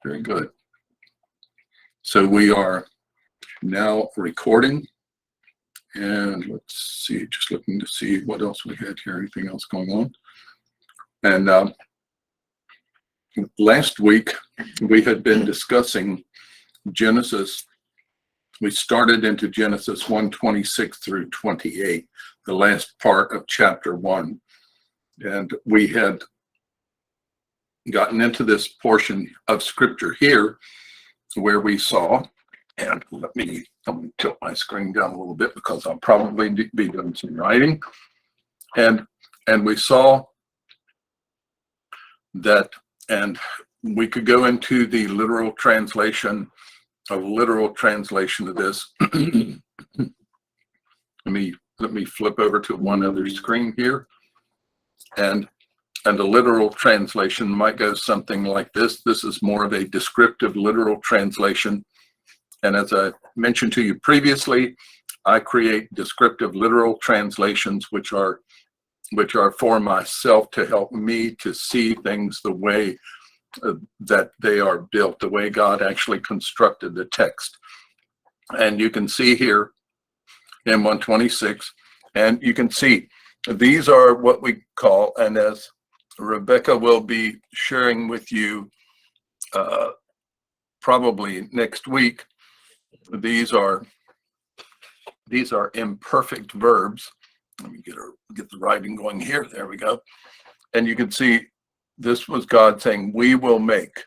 Very good. So we are now recording, and let's see, just looking to see what else we had here, anything else going on. And last week we had been discussing Genesis. We started into Genesis 1:26 through 28, the last part of chapter 1. And we had gotten into this portion of scripture here where we saw, and let me tilt my screen down a little bit because I'll probably be doing some writing. And we saw that, and we could go into the literal translation of this. Let me flip over to one other screen here. And the literal translation might go something like this. This is more of a descriptive literal translation. And as I mentioned to you previously, I create descriptive literal translations, which are for myself to help me to see things the way that they are built, the way God actually constructed the text. And you can see here in 126, and you can see these are what we call, and as Rebecca will be sharing with you probably next week, these are imperfect verbs. Let me get the writing going here. There we go. And you can see this was God saying, we will make.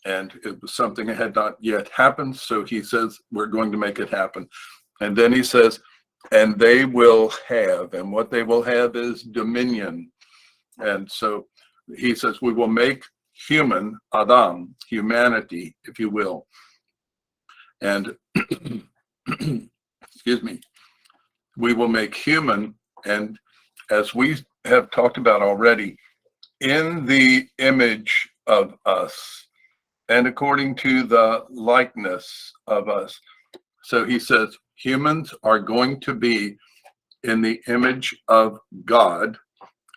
And it was something that had not yet happened. So he says, we're going to make it happen. And then he says, and they will have, and what they will have is dominion. And so he says, we will make human, Adam, humanity, if you will. And excuse me, we will make human, and as we have talked about already, in the image of us and according to the likeness of us. So he says humans are going to be in the image of God,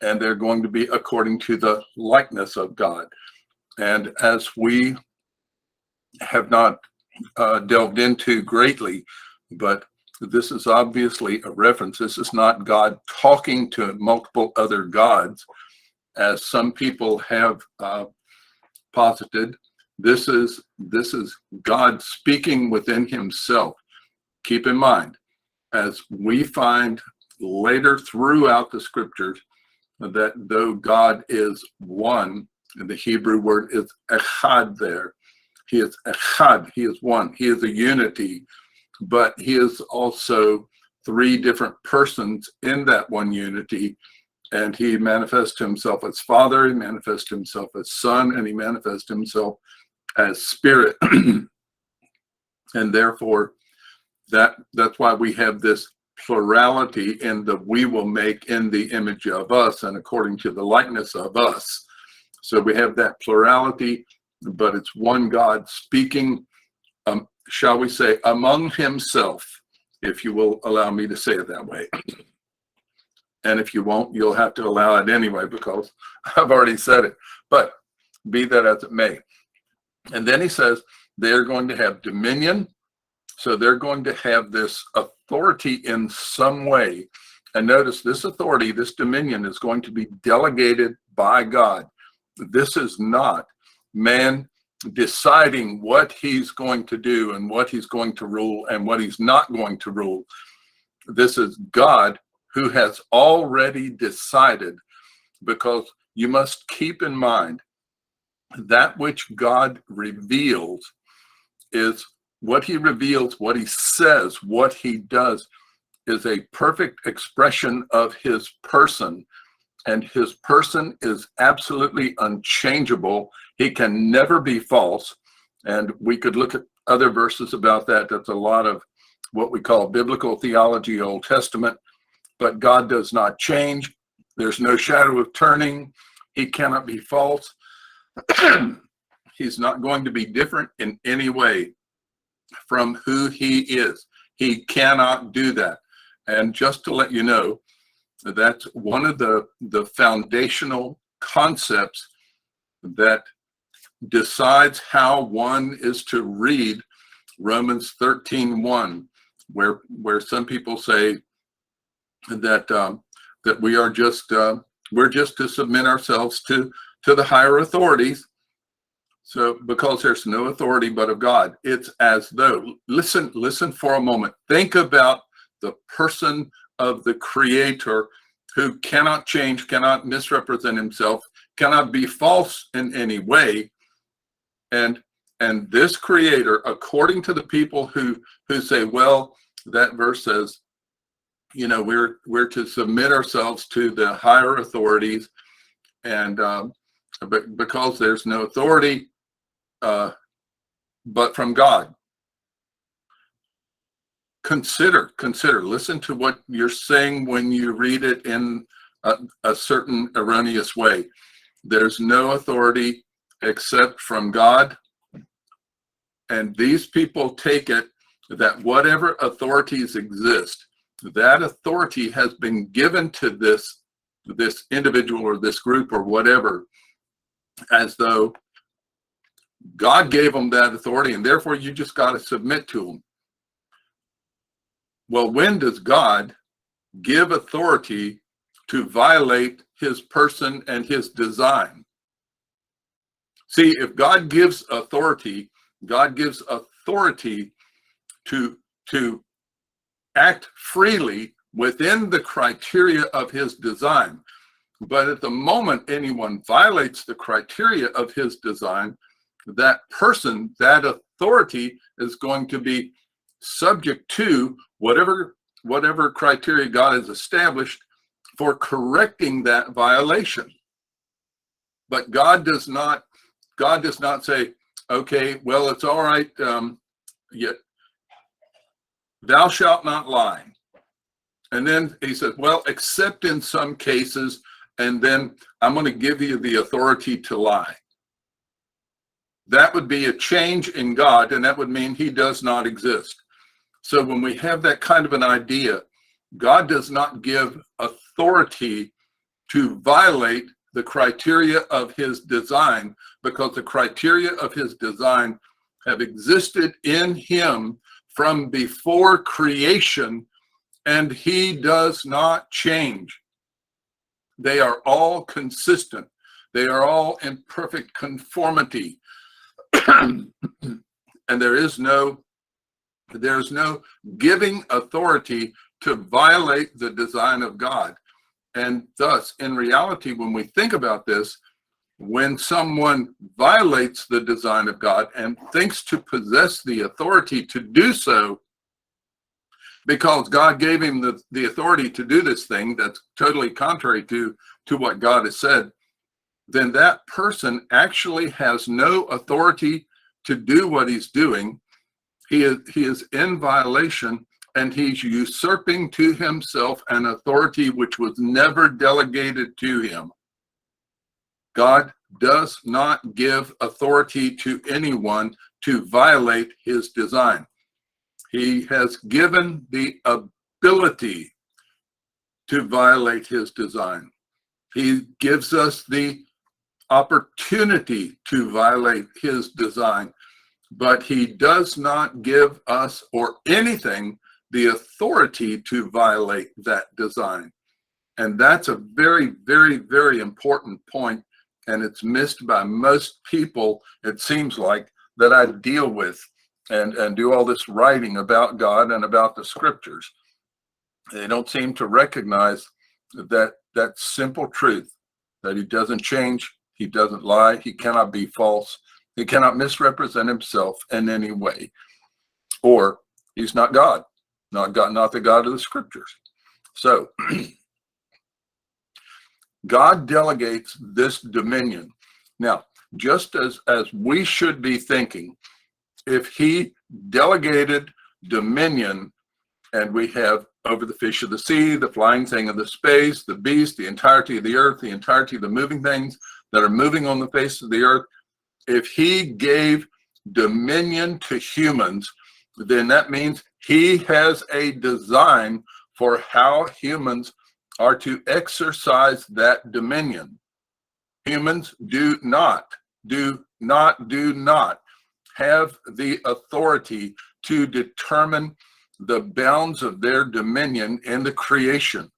and they're going to be according to the likeness of God. And as we have not delved into greatly, but this is obviously a reference. This is not God talking to multiple other gods, as some people have posited. This is God speaking within himself. Keep in mind, as we find later throughout the scriptures, that though God is one, and the Hebrew word is echad there, he is echad, he is one, he is a unity, but he is also three different persons in that one unity. And he manifests himself as Father, he manifests himself as Son, and he manifests himself as Spirit. And therefore, that's why we have this plurality in the we will make in the image of us and according to the likeness of us. So we have that plurality, but it's one God speaking, shall we say, among himself, if you will allow me to say it that way. And if you won't, you'll have to allow it anyway, because I've already said it. But be that as it may. And then he says they're going to have dominion. So they're going to have this authority in some way. And notice this authority, this dominion is going to be delegated by God. This is not man deciding what he's going to do and what he's going to rule and what he's not going to rule. This is God who has already decided, because you must keep in mind that which God reveals is what he reveals, what he says, what he does is a perfect expression of his person. And his person is absolutely unchangeable. He can never be false. And we could look at other verses about that. That's a lot of what we call biblical theology, Old Testament. But God does not change. There's no shadow of turning. He cannot be false. He's not going to be different in any way from who he is. He cannot do that. And just to let you know, that's one of the foundational concepts that decides how one is to read Romans 13:1, where some people say that that we are just we're just to submit ourselves to the higher authorities. So because there's no authority but of God, it's as though, listen for a moment. Think about the person of the Creator, who cannot change, cannot misrepresent himself, cannot be false in any way. And this Creator, according to the people who say, well, that verse says, you know, we're to submit ourselves to the higher authorities, and but because there's no authority but from God. Consider, listen to what you're saying when you read it in a certain erroneous way. There's no authority except from God. And these people take it that whatever authorities exist, that authority has been given to this individual or this group or whatever, as though God gave them that authority, and therefore you just got to submit to them. Well, when does God give authority to violate his person and his design? See, if God gives authority, to act freely within the criteria of his design. But at the moment anyone violates the criteria of his design, that person, that authority, is going to be subject to whatever criteria God has established for correcting that violation. But God does not say, okay, well, it's all right, yet thou shalt not lie. And then he says, well, except in some cases, and then I'm going to give you the authority to lie. That would be a change in God, and that would mean he does not exist. So when we have that kind of an idea, God does not give authority to violate the criteria of his design, because the criteria of his design have existed in him from before creation, and he does not change. They are all consistent. They are all in perfect conformity. And there's no giving authority to violate the design of God. And thus, in reality, when we think about this, when someone violates the design of God and thinks to possess the authority to do so, because God gave him the authority to do this thing that's totally contrary to what God has said, then that person actually has no authority to do what he's doing. He is in violation, and he's usurping to himself an authority which was never delegated to him. God does not give authority to anyone to violate his design. He has given the ability to violate his design. He gives us the opportunity to violate his design, but he does not give us or anything the authority to violate that design. And that's a very, very, very important point, and it's missed by most people, it seems like, that I deal with and do all this writing about God and about the scriptures. They don't seem to recognize that simple truth, that he doesn't change, he doesn't lie, he cannot be false, he cannot misrepresent himself in any way, or he's not God, not the God of the scriptures. So God delegates this dominion. Now, just as we should be thinking, if he delegated dominion, and we have over the fish of the sea, the flying thing of the space, the beast, the entirety of the earth, the entirety of the moving things that are moving on the face of the earth, if he gave dominion to humans, then that means he has a design for how humans are to exercise that dominion. Humans do not do do not have the authority to determine the bounds of their dominion in the creation.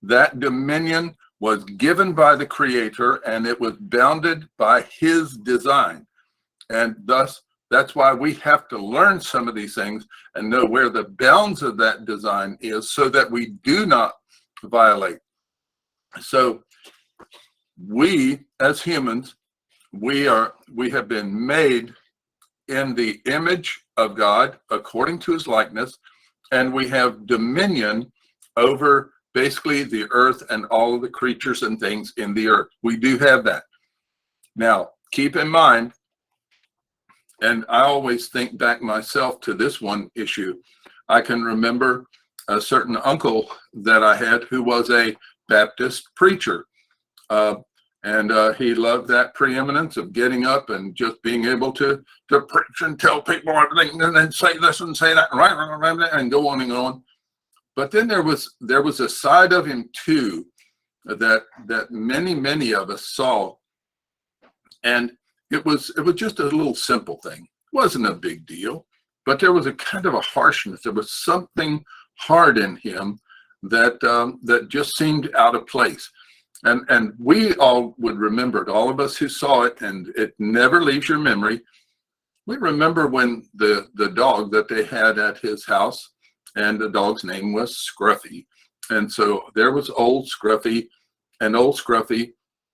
That dominion was given by the Creator, and it was bounded by his design. And thus, that's why we have to learn some of these things and know where the bounds of that design is so that we do not violate. So we, as humans, we have been made in the image of God according to his likeness, and we have dominion over basically the earth and all of the creatures and things in the earth. We do have that. Now, keep in mind, and I always think back myself to this one issue. I can remember a certain uncle that I had who was a Baptist preacher. And he loved that preeminence of getting up and just being able to preach and tell people everything and then say this and say that and go on and on. But then there was a side of him too that many of us saw, and it was just a little simple thing. It wasn't a big deal, but there was a kind of a harshness. There was something hard in him that just seemed out of place. And we all would remember it, all of us who saw it, and it never leaves your memory. We remember when the dog that they had at his house, and the dog's name was Scruffy. And so there was old Scruffy, and old Scruffy,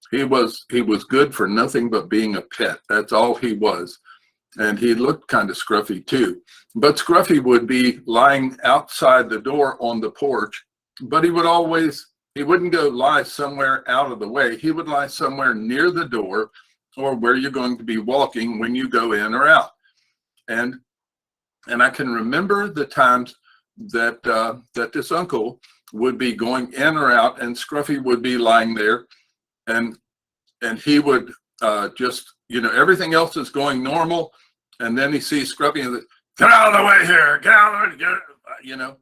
he was good for nothing but being a pet. That's all he was. And he looked kind of scruffy too. But Scruffy would be lying outside the door on the porch, but he wouldn't go lie somewhere out of the way. He would lie somewhere near the door or where you're going to be walking when you go in or out. And I can remember the times that this uncle would be going in or out, and Scruffy would be lying there, and he would just, everything else is going normal, and then he sees Scruffy and get out of the way here, get out of the way,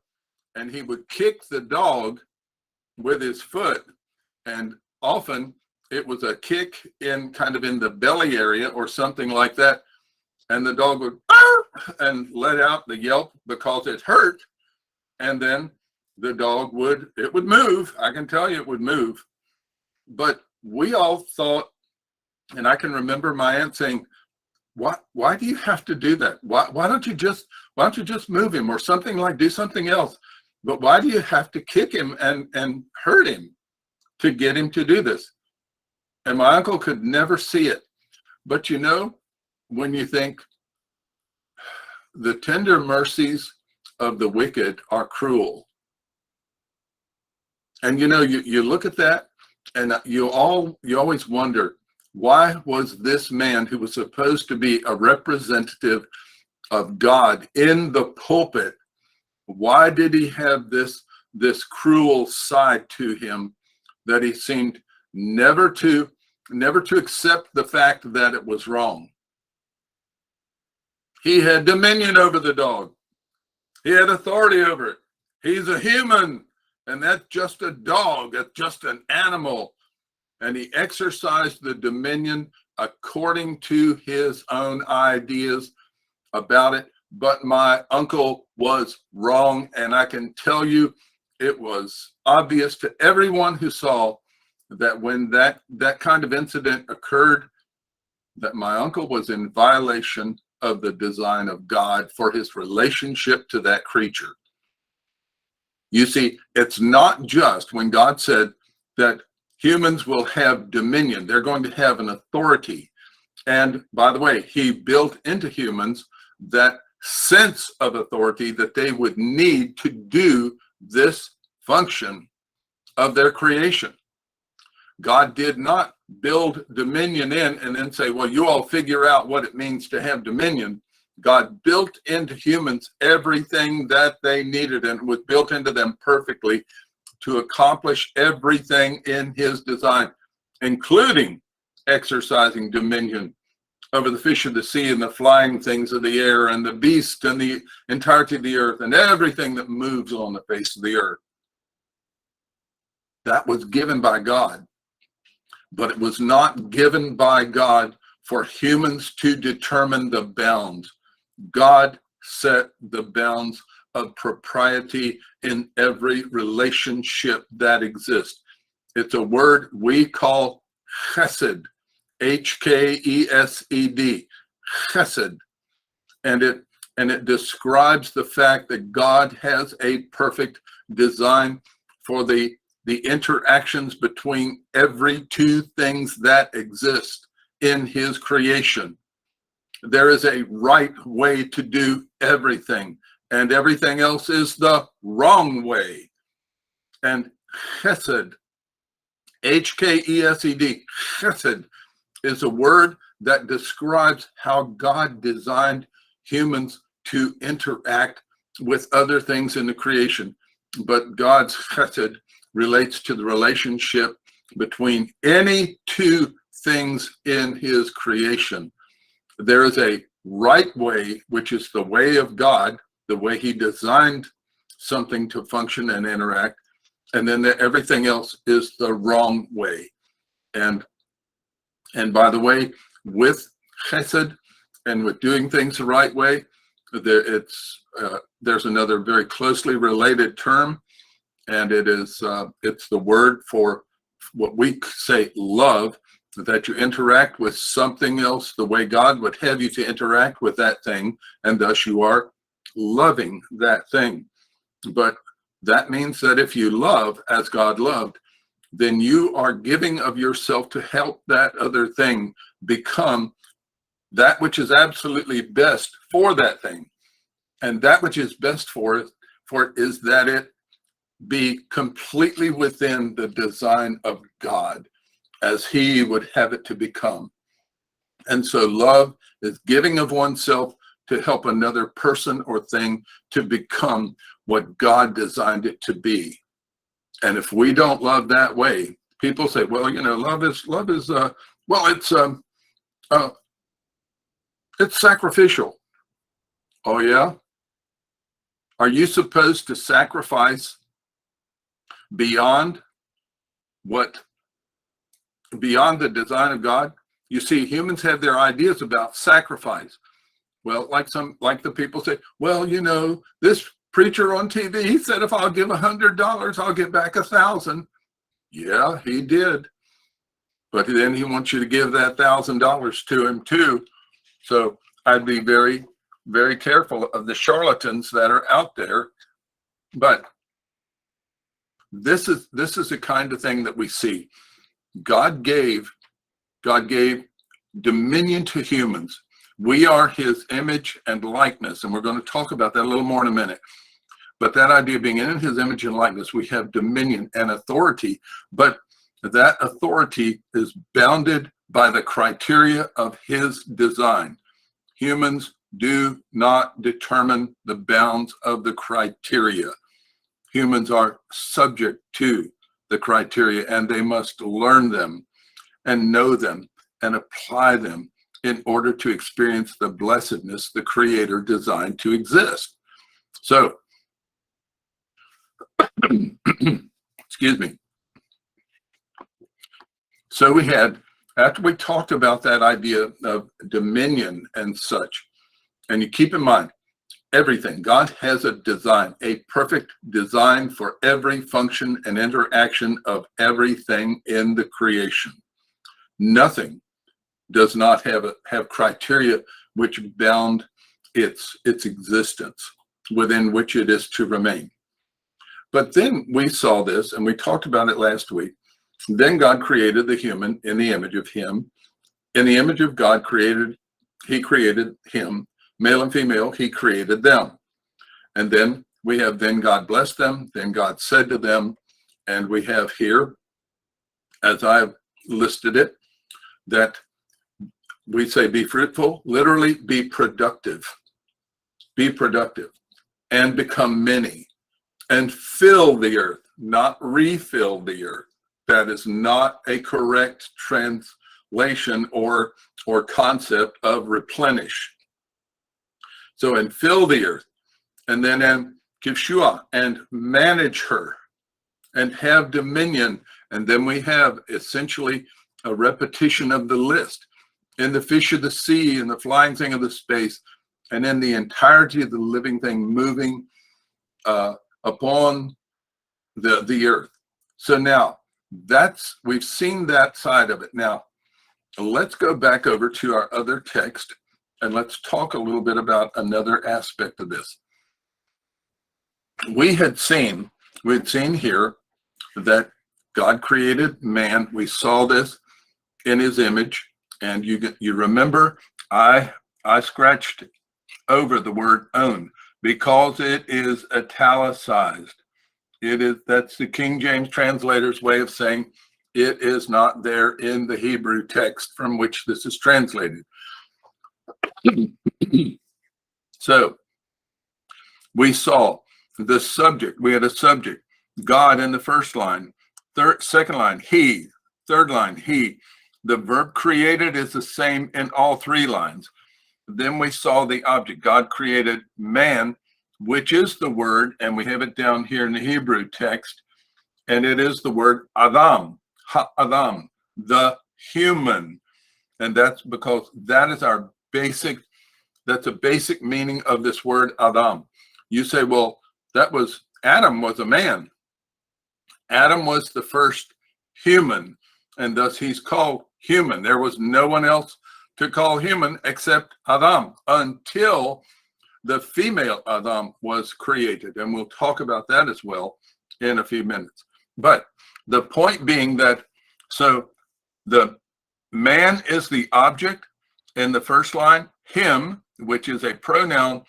and he would kick the dog with his foot, and often it was a kick in kind of in the belly area or something like that, and the dog would and let out the yelp because it hurt, and then the dog would move. I can tell you it would move. But we all thought, and I can remember my aunt saying, why do you have to do that? Why don't you just move him or something, like do something else? But why do you have to kick him and hurt him to get him to do this? And my uncle could never see it. But when you think the tender mercies of the wicked are cruel. And you look at that, and you always wonder, why was this man who was supposed to be a representative of God in the pulpit, why did he have this cruel side to him that he seemed never to accept the fact that it was wrong? He had dominion over the dog. He had authority over it. He's a human, and that's just a dog. That's just an animal. And he exercised the dominion according to his own ideas about it. But my uncle was wrong, and I can tell you it was obvious to everyone who saw that when that kind of incident occurred, that my uncle was in violation of the design of God for his relationship to that creature. You see, it's not just when God said that humans will have dominion, they're going to have an authority. And by the way, he built into humans that sense of authority that they would need to do this function of their creation. God did not build dominion in and then say, well, you all figure out what it means to have dominion. God built into humans everything that they needed, and was built into them perfectly to accomplish everything in his design, including exercising dominion over the fish of the sea and the flying things of the air and the beast and the entirety of the earth and everything that moves on the face of the earth. That was given by God. But it was not given by God for humans to determine the bounds. God set the bounds of propriety in every relationship that exists. It's a word we call chesed, H-K-E-S-E-D, chesed. And it describes the fact that God has a perfect design for the interactions between every two things that exist in his creation. There is a right way to do everything, and everything else is the wrong way. And chesed, H-K-E-S-E-D, chesed, is a word that describes how God designed humans to interact with other things in the creation. But God's chesed relates to the relationship between any two things in his creation. There is a right way, which is the way of God, the way he designed something to function and interact, and then everything else is the wrong way. And by the way, with chesed and with doing things the right way, there's another very closely related term, and it's the word for what we say love, that you interact with something else the way God would have you to interact with that thing, and thus you are loving that thing. But that means that if you love as God loved, then you are giving of yourself to help that other thing become that which is absolutely best for that thing. And that which is best for it is that it be completely within the design of God as he would have it to become. And so love is giving of oneself to help another person or thing to become what God designed it to be. And if we don't love that way, people say, well, love is it's sacrificial. Oh yeah? Are you supposed to sacrifice beyond the design of God? You see, humans have their ideas about sacrifice. Well, like the people say, well, this preacher on TV, he said, if I'll give $100, I'll get back 1,000. Yeah, he did. But then he wants you to give that $1,000 to him too. So I'd be very, very careful of the charlatans that are out there. But this is the kind of thing that we see. God gave dominion to humans. We are his image and likeness, and we're going to talk about that a little more in a minute. But that idea of being in his image and likeness, we have dominion and authority, but that authority is bounded by the criteria of his design. Humans do not determine the bounds of the criteria. Humans are subject to the criteria, and they must learn them and know them and apply them in order to experience the blessedness the Creator designed to exist. So, excuse me. So we had, after we talked about that idea of dominion and such, and you keep in mind, everything, God has a design, a perfect design for every function and interaction of everything in the creation. Nothing does not have criteria which bound its existence, within which it is to remain. But then we saw this, and we talked about it last week. Then God created the human in the image of him. In the image of God he created him, male and female, he created them. And then God blessed them, then God said to them, and we have here, as I've listed it, that we say be fruitful, literally be productive, and become many, and fill the earth, not refill the earth. That is not a correct translation or concept of replenish. So, and fill the earth, and then kivshua, and manage her, and have dominion. And then we have essentially a repetition of the list. in the fish of the sea, and the flying thing of the space, and in the entirety of the living thing moving upon the earth. So now we've seen that side of it. Now let's go back over to our other text and let's talk a little bit about another aspect of this. We had seen here that God created man. We saw this in his image, and you remember I scratched over the word own because it is italicized. That's the King James translator's way of saying it is not there in the Hebrew text from which this is translated. So we saw the subject. We had a subject, God in the first line. Second line, he. Third line, he. The verb created is the same in all three lines. Then we saw the object. God created man, which is the word, and we have it down here in the Hebrew text, and it is the word Adam, Ha-Adam, the human. And that's because that's a basic meaning of this word Adam. You say, well, Adam was a man. Adam was the first human, and thus he's called human. There was no one else to call human except Adam until the female Adam was created. And we'll talk about that as well in a few minutes. But the point being that, so the man is the object in the first line, him, which is a pronoun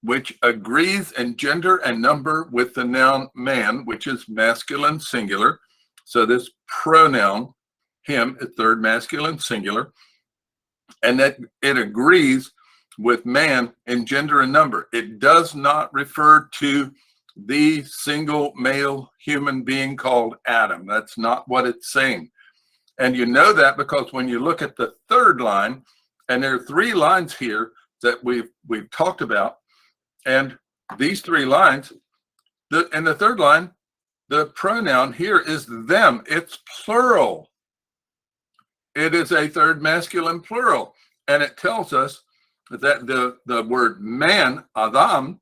which agrees in gender and number with the noun man, which is masculine singular. So this pronoun, him, is third masculine singular, and that it agrees with man in gender and number. It does not refer to the single male human being called Adam. That's not what it's saying. And you know that because when you look at the third line, and there are three lines here that we've talked about, and these three lines, in the third line, the pronoun here is them. It's plural. It is a third masculine plural. And it tells us that the word man, Adam,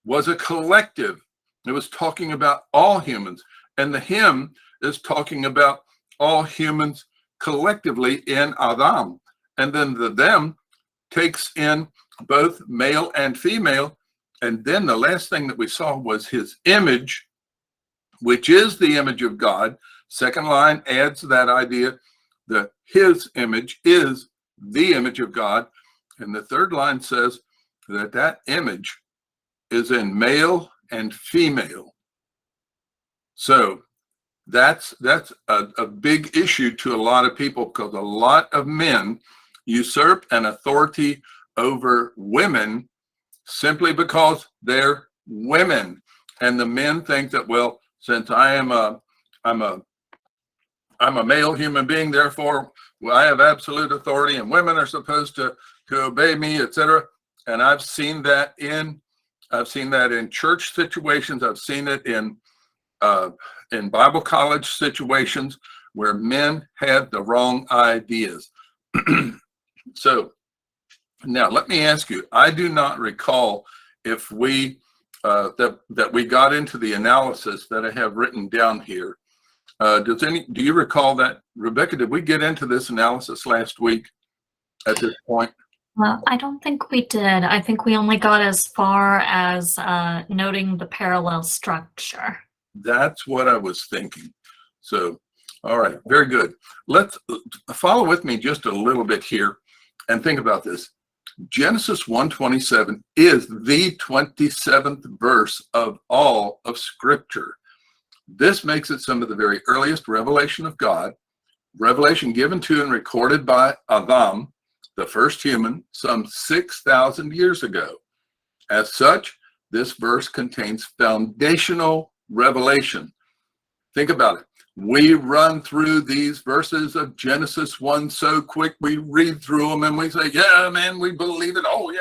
was a collective. It was talking about all humans. And the him is talking about all humans collectively in Adam. And then the them takes in both male and female. And then the last thing that we saw was his image, which is the image of God. Second line adds that idea that his image is the image of God. And the third line says that that image is in male and female. So that's a big issue to a lot of people, because a lot of men usurp an authority over women simply because they're women. And the men think that, well, since I'm a male human being, therefore I have absolute authority, and women are supposed to obey me, etc. And I've seen that in church situations. I've seen it in Bible college situations where men had the wrong ideas. So now let me ask you, I do not recall if we that we got into the analysis that I have written down here. Do you recall that, Rebecca? Did we get into this analysis last week at this point? Well, I don't think we did. I think we only got as far as noting the parallel structure. That's what I was thinking. So, all right, very good. Let's follow with me just a little bit here and think about this. Genesis 1:27 is the 27th verse of all of Scripture. This makes it some of the very earliest revelation of God, revelation given to and recorded by Adam, the first human, some 6,000 years ago. As such, this verse contains foundational revelation. Think about it. We run through these verses of Genesis 1 so quick, we read through them and we say, yeah, man, we believe it. Oh, yeah,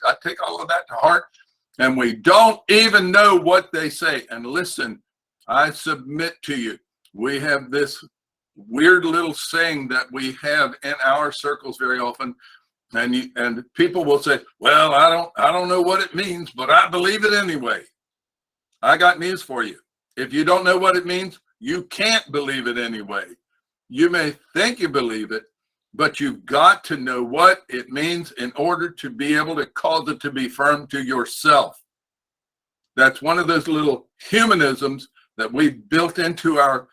I take all of that to heart. And we don't even know what they say. And listen, I submit to you, we have this weird little saying that we have in our circles very often. And people will say, well, I don't know what it means, but I believe it anyway. I got news for you. If you don't know what it means, you can't believe it anyway. You may think you believe it, but you've got to know what it means in order to be able to cause it to be firm to yourself. That's one of those little humanisms that we've built into our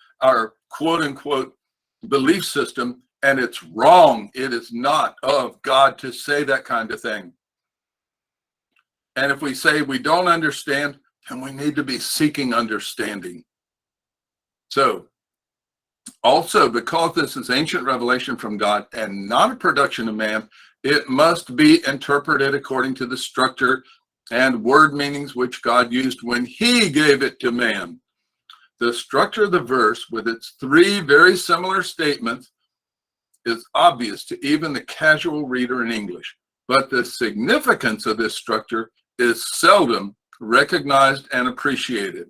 quote unquote belief system, and it's wrong. It is not of God to say that kind of thing. And if we say we don't understand, then we need to be seeking understanding. So, also, because this is ancient revelation from God and not a production of man, it must be interpreted according to the structure and word meanings which God used when he gave it to man. The structure of the verse, with its three very similar statements, is obvious to even the casual reader in English, but the significance of this structure is seldom recognized and appreciated.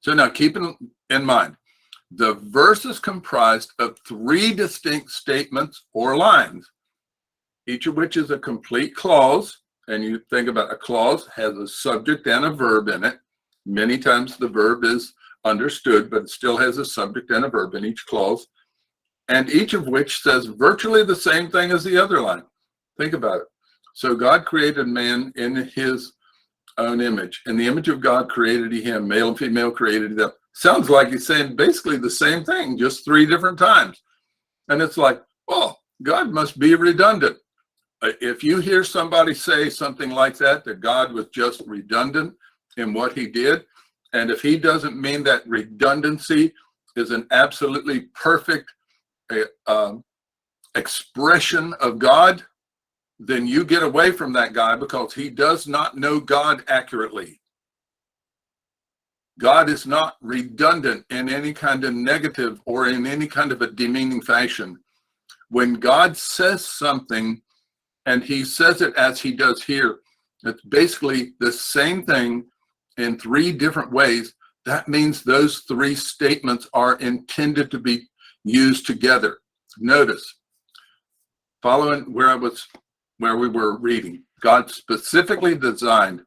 So now keep in mind, the verse is comprised of three distinct statements or lines, each of which is a complete clause. And you think about a clause has a subject and a verb in it. Many times the verb is understood, but it still has a subject and a verb in each clause, and each of which says virtually the same thing as the other line. Think about it. So God created man in his own image. In the image of God created he him, male and female created them. Sounds like he's saying basically the same thing, just three different times. And it's like, well, God must be redundant. If you hear somebody say something like that God was just redundant in what he did, and if he doesn't mean that redundancy is an absolutely perfect expression of God, then you get away from that guy, because he does not know God accurately. God is not redundant in any kind of negative or in any kind of a demeaning fashion. When God says something, and he says it as he does here, it's basically the same thing in three different ways. That means those three statements are intended to be used together. Notice, following where we were reading, God specifically designed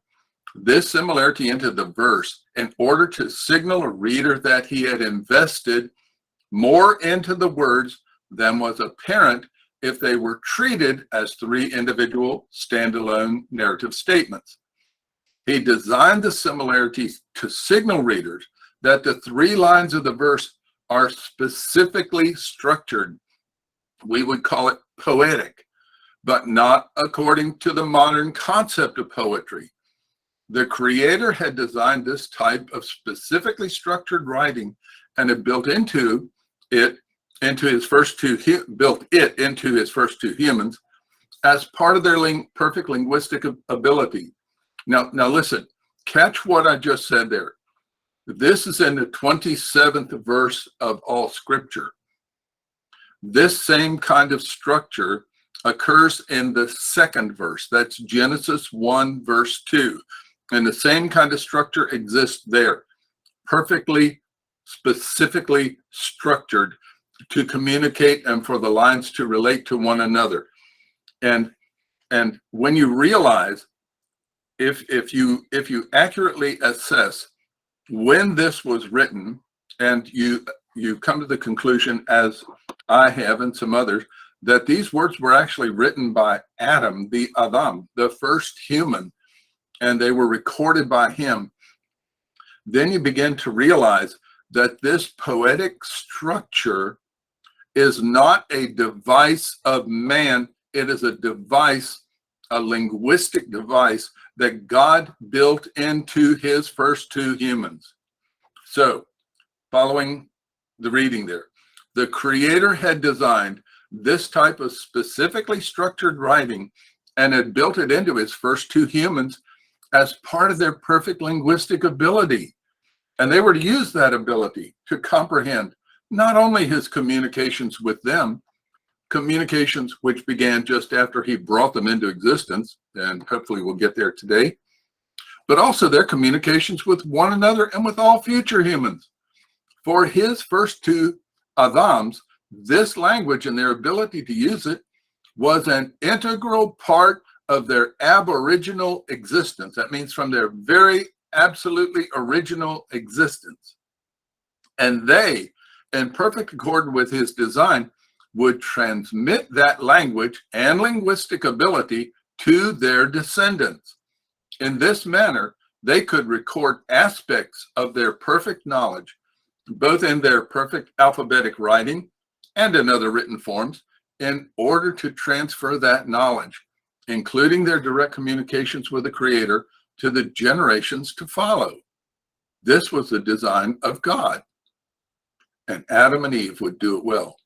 this similarity into the verse in order to signal a reader that he had invested more into the words than was apparent if they were treated as three individual standalone narrative statements. He designed the similarities to signal readers that the three lines of the verse are specifically structured. We would call it poetic, but not according to the modern concept of poetry. The Creator had designed this type of specifically structured writing and had built it into his first two humans as part of their perfect linguistic ability. Now listen, catch what I just said there. This is in the 27th verse of all Scripture. This same kind of structure occurs in the second verse. That's Genesis 1, verse 2. And the same kind of structure exists there, perfectly, specifically structured to communicate and for the lines to relate to one another. And when you realize, if you accurately assess when this was written, and you come to the conclusion, as I have and some others, that these words were actually written by Adam, the first human, and they were recorded by him, then you begin to realize that this poetic structure is not a device of man. It is a device, a linguistic device that God built into his first two humans. So, following the reading there, the Creator had designed this type of specifically structured writing and had built it into his first two humans as part of their perfect linguistic ability. And they were to use that ability to comprehend not only his communications with them, communications which began just after he brought them into existence, and hopefully we'll get there today, but also their communications with one another and with all future humans. For his first two Adams, this language and their ability to use it was an integral part of their aboriginal existence. That means from their very absolutely original existence. And they, in perfect accord with his design, would transmit that language and linguistic ability to their descendants. In this manner, they could record aspects of their perfect knowledge, both in their perfect alphabetic writing and in other written forms, in order to transfer that knowledge, including their direct communications with the Creator, to the generations to follow. This was the design of God, and Adam and Eve would do it well.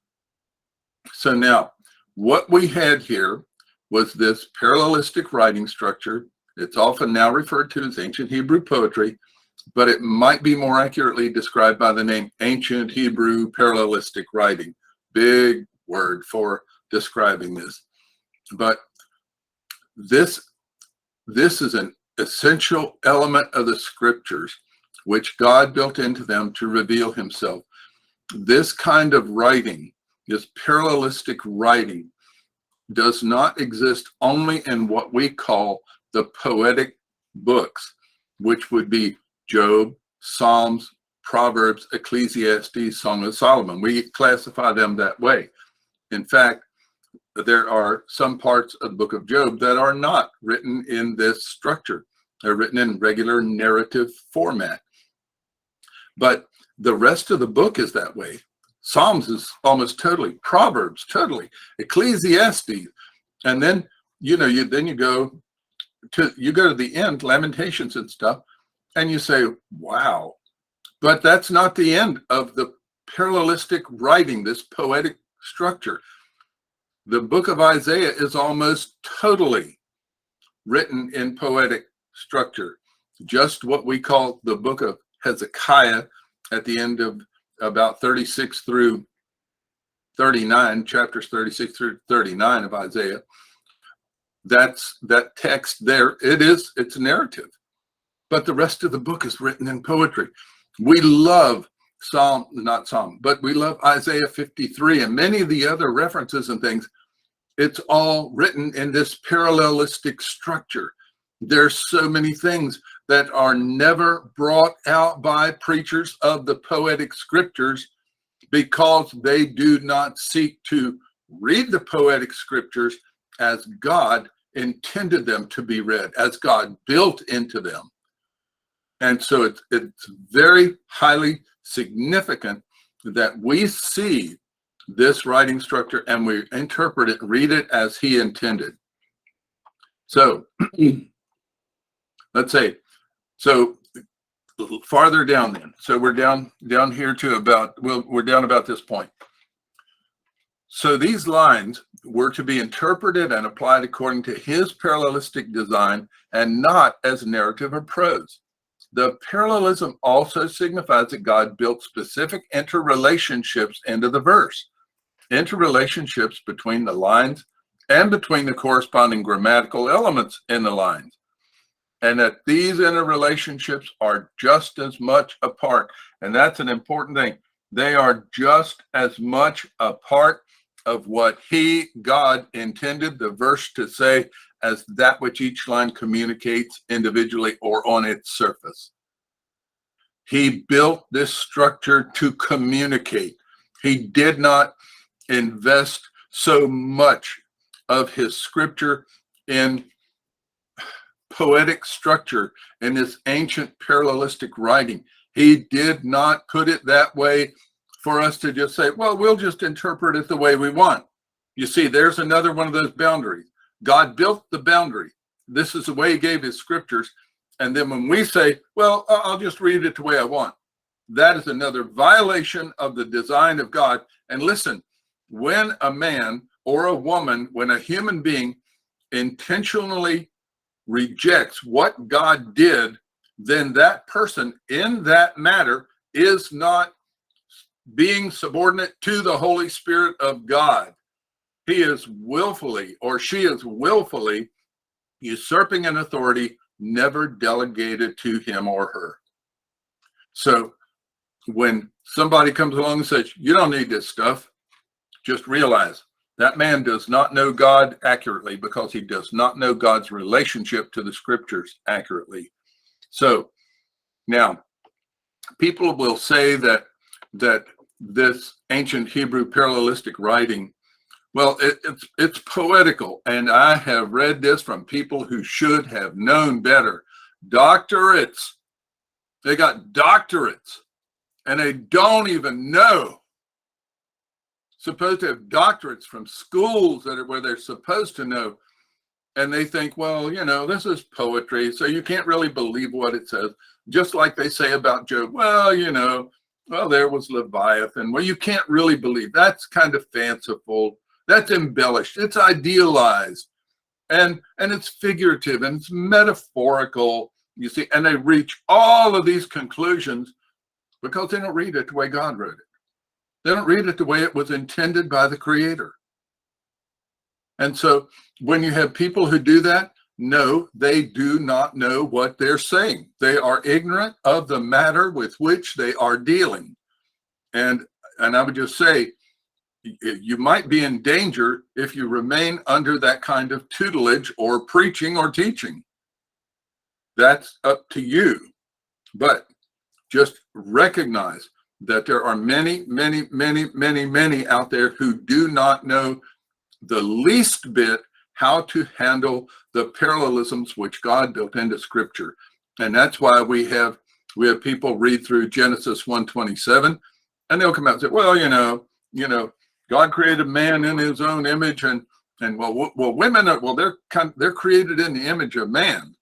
So now, what we had here was this parallelistic writing structure. It's often now referred to as ancient Hebrew poetry, but it might be more accurately described by the name ancient Hebrew parallelistic writing. Big word for describing this. But this is an essential element of the scriptures, which God built into them to reveal himself. This kind of writing, this parallelistic writing, does not exist only in what we call the poetic books, which would be Job, Psalms, Proverbs, Ecclesiastes, Song of Solomon. We classify them that way. In fact, there are some parts of the book of Job that are not written in this structure. They're written in regular narrative format. But the rest of the book is that way. Psalms is almost totally, Proverbs totally, Ecclesiastes, and then you go to the end, Lamentations and stuff, and you say, wow. But that's not the end of the parallelistic writing, this poetic structure. The book of Isaiah is almost totally written in poetic structure. Just what we call the book of Hezekiah at the end of about 36 through 39, chapters 36 through 39 of Isaiah. That's that text there. It's narrative. But the rest of the book is written in poetry. We love we love Isaiah 53 and many of the other references and things. It's all written in this parallelistic structure. There's so many things that are never brought out by preachers of the poetic scriptures because they do not seek to read the poetic scriptures as God intended them to be read, as God built into them. And so it's very highly significant that we see this writing structure and we interpret it, read it as he intended. So let's say, so farther down then. So we're down here to about, we're down about this point. So these lines were to be interpreted and applied according to his parallelistic design and not as narrative or prose. The parallelism also signifies that God built specific interrelationships into the verse, interrelationships between the lines and between the corresponding grammatical elements in the lines. And that these interrelationships are just as much a part. And that's an important thing. They are just as much a part of what God intended the verse to say as that which each line communicates individually or on its surface. He built this structure to communicate. He did not invest so much of his scripture in poetic structure in this ancient parallelistic writing. He did not put it that way for us to just say, well, we'll just interpret it the way we want. You see, there's another one of those boundaries. God built the boundary. This is the way he gave his scriptures. And then when we say, well, I'll just read it the way I want, that is another violation of the design of God. And listen, when a man or a woman, when a human being intentionally rejects what God did, then that person in that matter is not being subordinate to the Holy Spirit of God. He is willfully, or she is willfully usurping an authority never delegated to him or her. So when somebody comes along and says, you don't need this stuff, just realize that man does not know God accurately because he does not know God's relationship to the scriptures accurately. So now people will say that this ancient Hebrew parallelistic writing, well, it's poetical, and I have read this from people who should have known better. Doctorates. They got doctorates, and they don't even know. Supposed to have doctorates from schools where they're supposed to know, and they think, well, this is poetry, so you can't really believe what it says. Just like they say about Job, well, there was Leviathan. Well, you can't really believe. That's kind of fanciful. That's embellished. It's idealized, and it's figurative, and it's metaphorical. You see, and they reach all of these conclusions because they don't read it the way God wrote it. They don't read it the way it was intended by the Creator. And so when you have people who do that, no, they do not know what they're saying. They are ignorant of the matter with which they are dealing. And I would just say, you might be in danger if you remain under that kind of tutelage or preaching or teaching. That's up to you. But just recognize that there are many, many, many, many, many out there who do not know the least bit how to handle the parallelisms which God built into Scripture. And that's why we have people read through Genesis 1:27, and they'll come out and say, well, God created man in his own image, and women are, they're created in the image of man.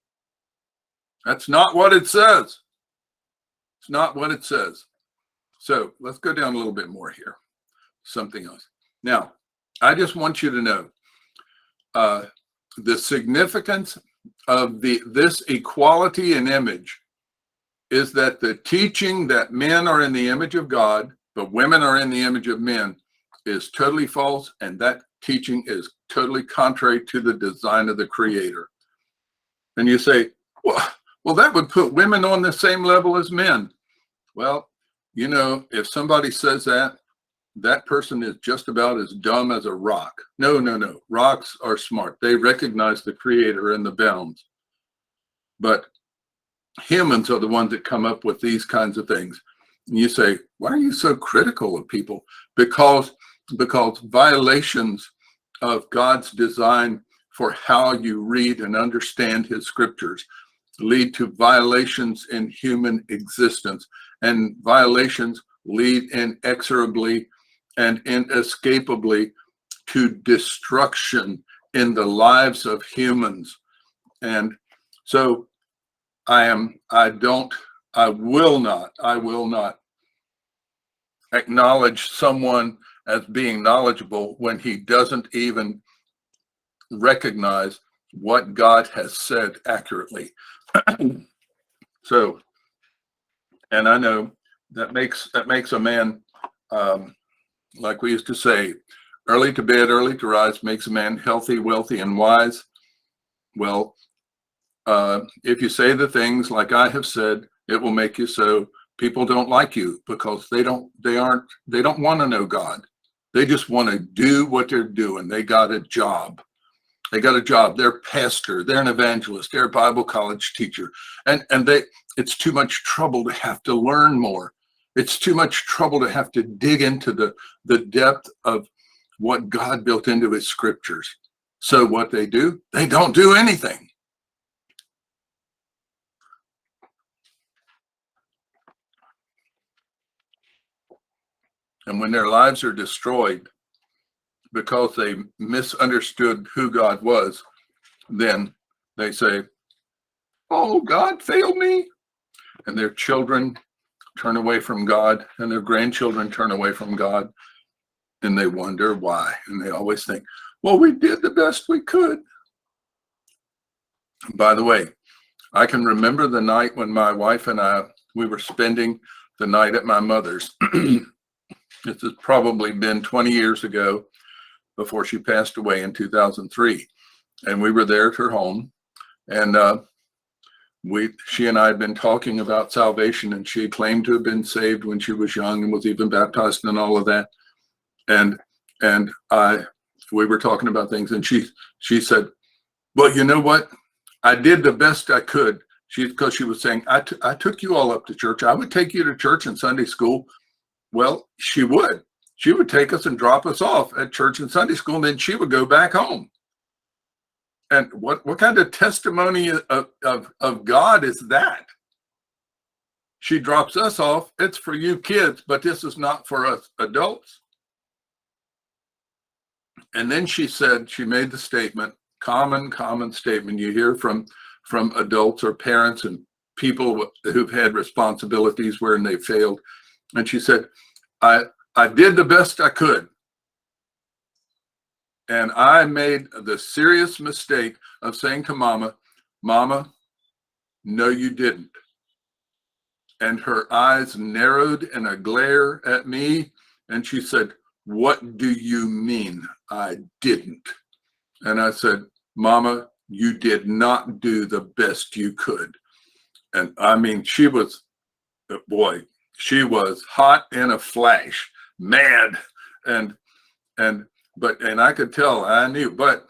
That's not what it says. It's not what it says. So let's go down a little bit more here. Something else. Now, I just want you to know the significance of this equality in image is that the teaching that men are in the image of God, but women are in the image of men, is totally false, and that teaching is totally contrary to the design of the Creator. And you say, well, that would put women on the same level as men. Well, if somebody says that person is just about as dumb as a rock. No. Rocks are smart. They recognize the Creator and the bounds. But humans are the ones that come up with these kinds of things. And you say, why are you so critical of people? Because violations of God's design for how you read and understand his scriptures lead to violations in human existence, and violations lead inexorably and inescapably to destruction in the lives of humans. And so I will not acknowledge someone as being knowledgeable when he doesn't even recognize what God has said accurately. So, and I know that makes a man, like we used to say, early to bed, early to rise makes a man healthy, wealthy, and wise. Well, if you say the things like I have said, it will make you so. People don't like you because they don't want to know God. They just want to do what they're doing. They got a job. They're pastor. They're an evangelist. They're a Bible college teacher. And it's too much trouble to have to learn more. It's too much trouble to have to dig into the depth of what God built into his scriptures. So what they do, they don't do anything. And when their lives are destroyed because they misunderstood who God was, then they say, oh, God failed me. And their children turn away from God, and their grandchildren turn away from God, and they wonder why. And they always think, well, we did the best we could. By the way, I can remember the night when my wife and we were spending the night at my mother's. This has probably been 20 years ago, before she passed away in 2003. And we were there at her home. And she and I had been talking about salvation, and she claimed to have been saved when she was young and was even baptized and all of that. And we were talking about things, and she said, well, you know what? I did the best I could. Because she was saying, I took you all up to church. I would take you to church and Sunday school. Well, she would. She would take us and drop us off at church and Sunday school, and then she would go back home. And what kind of testimony of God is that? She drops us off. It's for you kids, but this is not for us adults. And then she said, she made the statement, common statement you hear from adults or parents and people who've had responsibilities wherein they failed. And she said, I did the best I could. And I made the serious mistake of saying to Mama, no, you didn't. And her eyes narrowed in a glare at me. And she said, what do you mean I didn't? And I said, Mama, you did not do the best you could. And I mean, she was hot in a flash, mad. And I could tell, I knew, but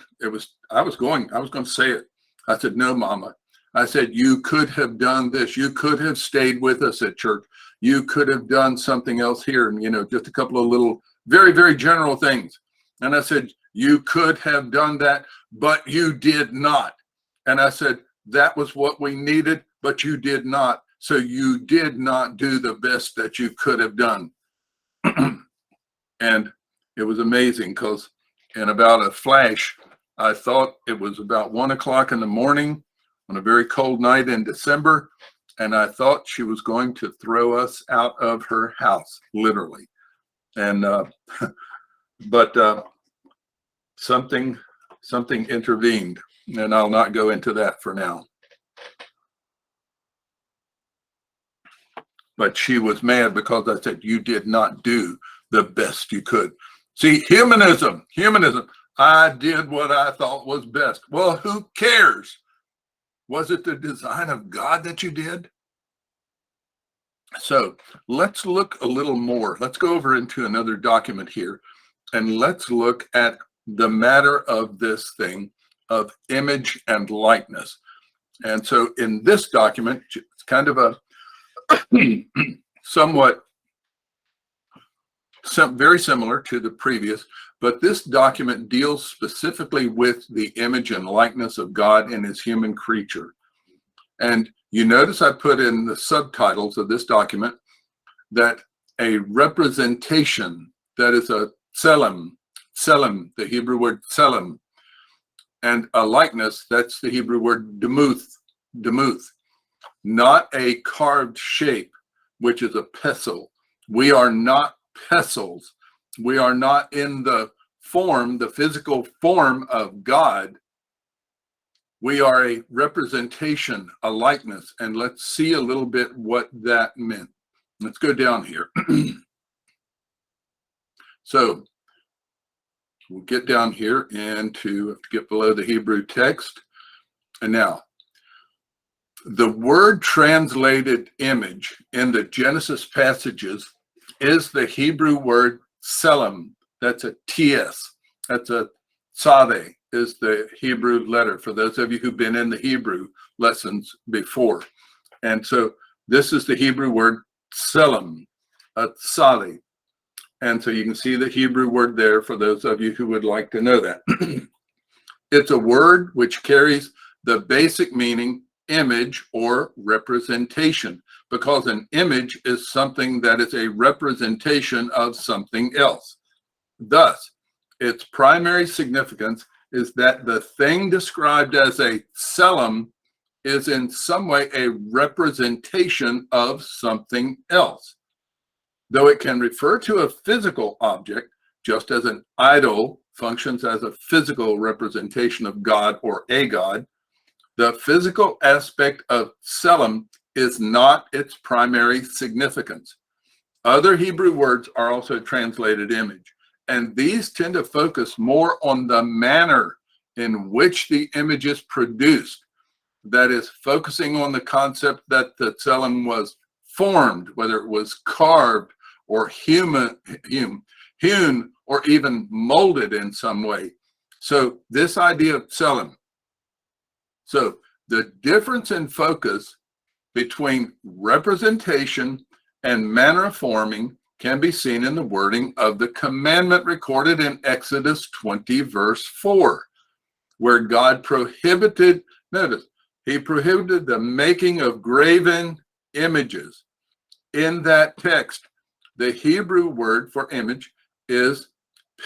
I was going to say it. I said, no, Mama. I said, you could have done this. You could have stayed with us at church. You could have done something else here. And, just a couple of little, very, very general things. And I said, you could have done that, but you did not. And I said, that was what we needed, but you did not. So you did not do the best that you could have done. And it was amazing because in about a flash, I thought it was about 1 o'clock in the morning on a very cold night in December. And I thought she was going to throw us out of her house, literally. And, but something intervened, and I'll not go into that for now. But she was mad because I said, you did not do the best you could. See, humanism, I did what I thought was best. Well, who cares? Was it the design of God that you did? So let's look a little more. Let's go over into another document here, and let's look at the matter of this thing of image and likeness. And so in this document, it's kind of a somewhat very similar to the previous, but this document deals specifically with the image and likeness of God in his human creature. And you notice I put in the subtitles of this document that a representation, that is a tselem, the Hebrew word tselem, and a likeness, that's the Hebrew word demuth, not a carved shape, which is a pestle. We are not pestles. We are not in the form, the physical form of God. We are a representation, a likeness, and let's see a little bit what that meant. Let's go down here. So we'll get down here and to get below the Hebrew text. And now, the word translated image in the Genesis passages is the Hebrew word tselem. That's a TS. That's a tzadeh is the Hebrew letter for those of you who've been in the Hebrew lessons before. And so this is the Hebrew word tselem, a tzadeh. And so you can see the Hebrew word there for those of you who would like to know that. It's a word which carries the basic meaning image or representation, because an image is something that is a representation of something else. Thus, its primary significance is that the thing described as a tselem is in some way a representation of something else. Though it can refer to a physical object, just as an idol functions as a physical representation of God or a God, the physical aspect of tselem is not its primary significance. Other Hebrew words are also translated image, and these tend to focus more on the manner in which the image is produced. that is focusing on the concept that the tselem was formed, whether it was carved or hewn, or even molded in some way. So this idea of tselem. So the difference in focus between representation and manner of forming can be seen in the wording of the commandment recorded in Exodus 20, verse 4, where God prohibited, notice, he prohibited the making of graven images. In that text, the Hebrew word for image is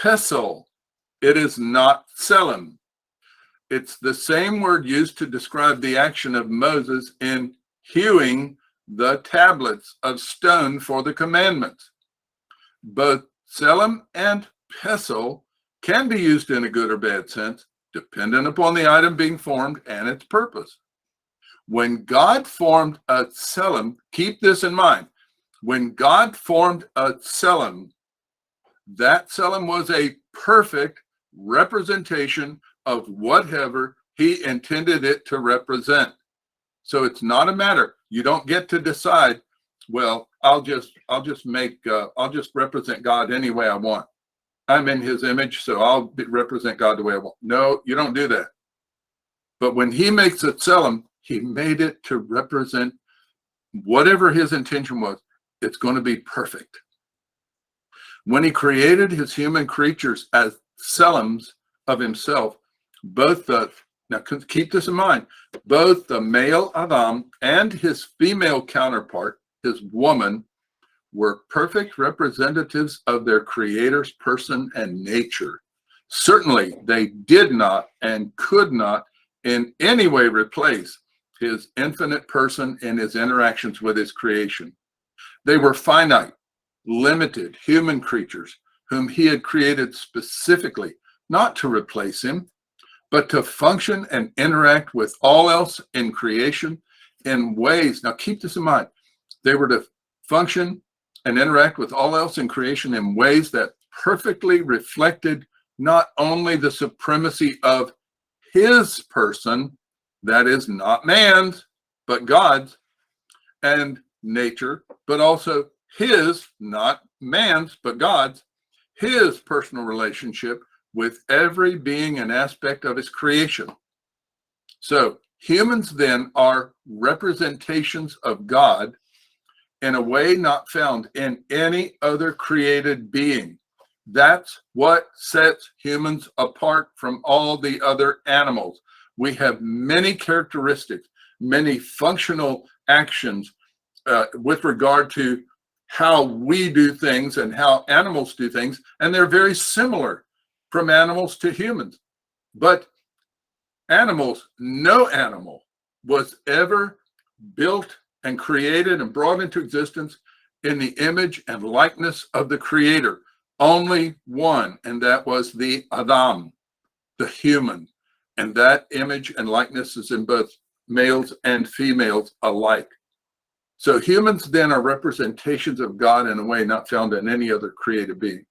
pesel. It is not tselem. It's the same word used to describe the action of Moses in hewing the tablets of stone for the commandments. Both tselem and pesel can be used in a good or bad sense, dependent upon the item being formed and its purpose. When God formed a tselem, keep this in mind. When God formed a tselem, that tselem was a perfect representation of whatever he intended it to represent. So it's not a matter. You don't get to decide, well, I'll just represent God any way I want. I'm in his image, so I'll represent God the way I want. No, you don't do that. But when he makes a tselem, he made it to represent whatever his intention was. It's going to be perfect. When he created his human creatures as tselems of himself, now keep this in mind, both the male Adam and his female counterpart, his woman, were perfect representatives of their creator's person and nature. Certainly, they did not and could not in any way replace his infinite person in his interactions with his creation. They were finite, limited human creatures whom he had created specifically, not to replace him, but to function and interact with all else in creation in ways, now keep this in mind, they were to function and interact with all else in creation in ways that perfectly reflected not only the supremacy of his person, that is not man's, but God's, and nature, but also his, not man's, but God's, his personal relationship with every being and aspect of his creation. So humans then are representations of God in a way not found in any other created being. That's what sets humans apart from all the other animals. We have many characteristics, many functional actions with regard to how we do things and how animals do things, and they're very similar from animals to humans. But animals, no animal was ever built and created and brought into existence in the image and likeness of the creator. Only one, and that was the Adam, the human. And that image and likeness is in both males and females alike. So humans then are representations of God in a way not found in any other created being.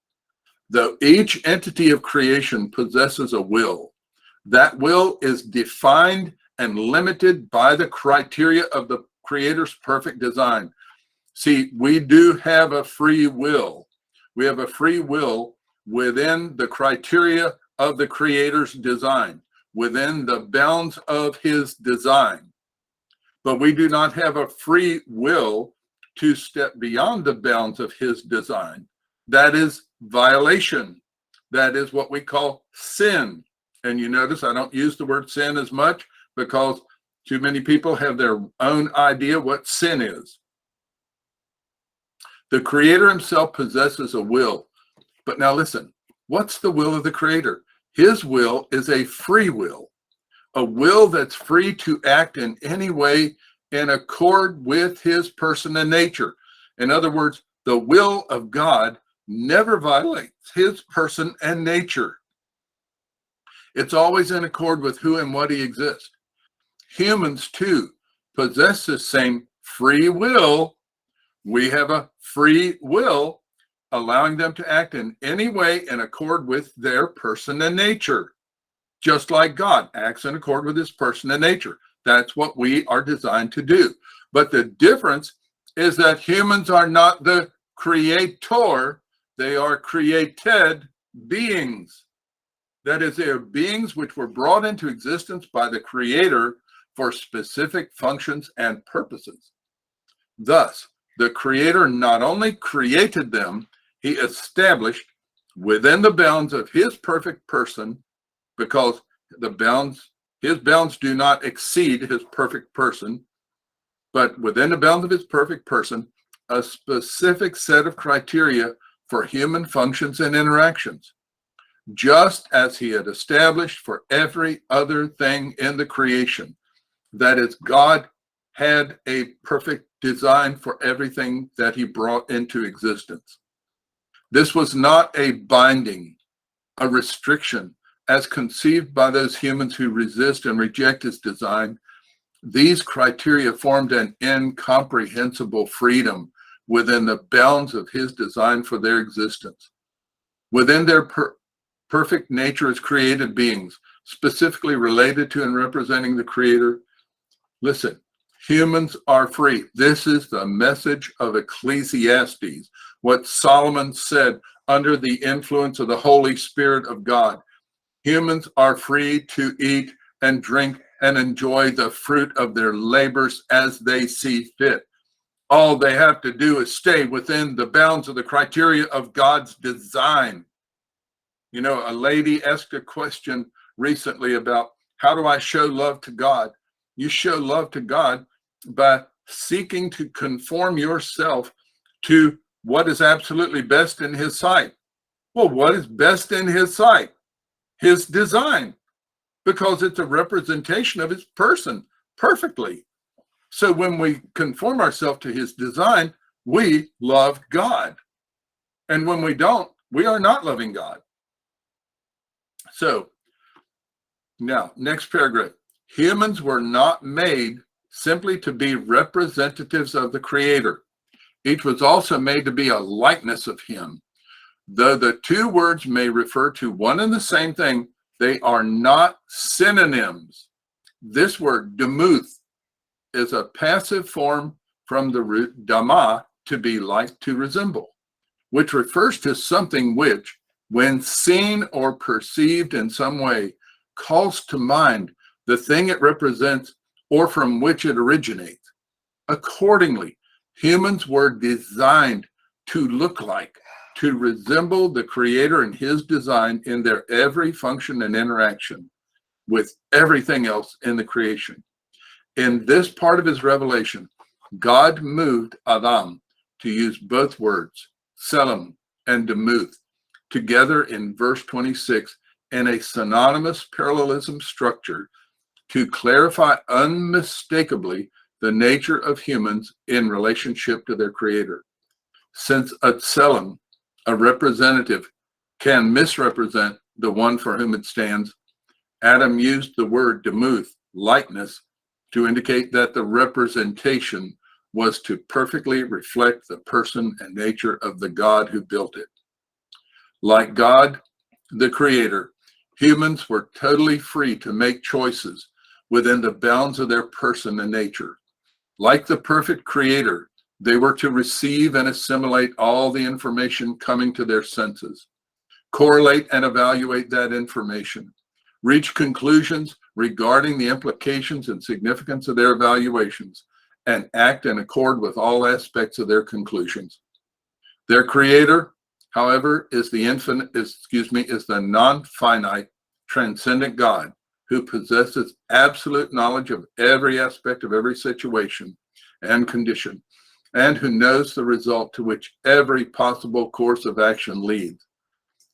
Though each entity of creation possesses a will, that will is defined and limited by the criteria of the creator's perfect design. See, we do have a free will. We have a free will within the criteria of the creator's design, within the bounds of his design. But we do not have a free will to step beyond the bounds of his design. That is violation. That is what we call sin. And you notice I don't use the word sin as much because too many people have their own idea what sin is. The creator himself possesses a will. But now listen, what's the will of the creator? His will is a free will, a will that's free to act in any way in accord with his person and nature. In other words, the will of God never violates his person and nature. It's always in accord with who and what he exists. Humans, too, possess the same free will. We have a free will, allowing them to act in any way in accord with their person and nature, just like God acts in accord with his person and nature. That's what we are designed to do. But the difference is that humans are not the creator, they are created beings. That is, they are beings which were brought into existence by the Creator for specific functions and purposes. Thus, the Creator not only created them, he established within the bounds of his perfect person, because his bounds do not exceed his perfect person, but within the bounds of his perfect person, a specific set of criteria for human functions and interactions, just as he had established for every other thing in the creation. That is, God had a perfect design for everything that he brought into existence. This was not a binding, a restriction, as conceived by those humans who resist and reject his design. These criteria formed an incomprehensible freedom within the bounds of his design for their existence. Within their perfect nature as created beings, specifically related to and representing the Creator. Listen, humans are free. This is the message of Ecclesiastes, what Solomon said under the influence of the Holy Spirit of God. Humans are free to eat and drink and enjoy the fruit of their labors as they see fit. All they have to do is stay within the bounds of the criteria of God's design. You know, a lady asked a question recently about, how do I show love to God? You show love to God by seeking to conform yourself to what is absolutely best in his sight. Well, what is best in his sight? His design, because it's a representation of his person perfectly. So when we conform ourselves to his design, we love God. And when we don't, we are not loving God. So now, next paragraph. Humans were not made simply to be representatives of the Creator. Each was also made to be a likeness of him. Though the two words may refer to one and the same thing, they are not synonyms. This word, demuth, is a passive form from the root dama, to be like, to resemble, which refers to something which, when seen or perceived in some way, calls to mind the thing it represents or from which it originates. Accordingly, humans were designed to look like, to resemble the Creator and his design in their every function and interaction with everything else in the creation. In this part of his revelation, God moved Adam to use both words, selim and demuth, together in verse 26 in a synonymous parallelism structure to clarify unmistakably the nature of humans in relationship to their Creator. Since a selim, a representative, can misrepresent the one for whom it stands, Adam used the word demuth, likeness, to indicate that the representation was to perfectly reflect the person and nature of the God who built it. Like God, the Creator, humans were totally free to make choices within the bounds of their person and nature. Like the perfect Creator, they were to receive and assimilate all the information coming to their senses, correlate and evaluate that information, reach conclusions regarding the implications and significance of their evaluations, and act in accord with all aspects of their conclusions. Their Creator, however, is the non-finite, transcendent God who possesses absolute knowledge of every aspect of every situation and condition, and who knows the result to which every possible course of action leads.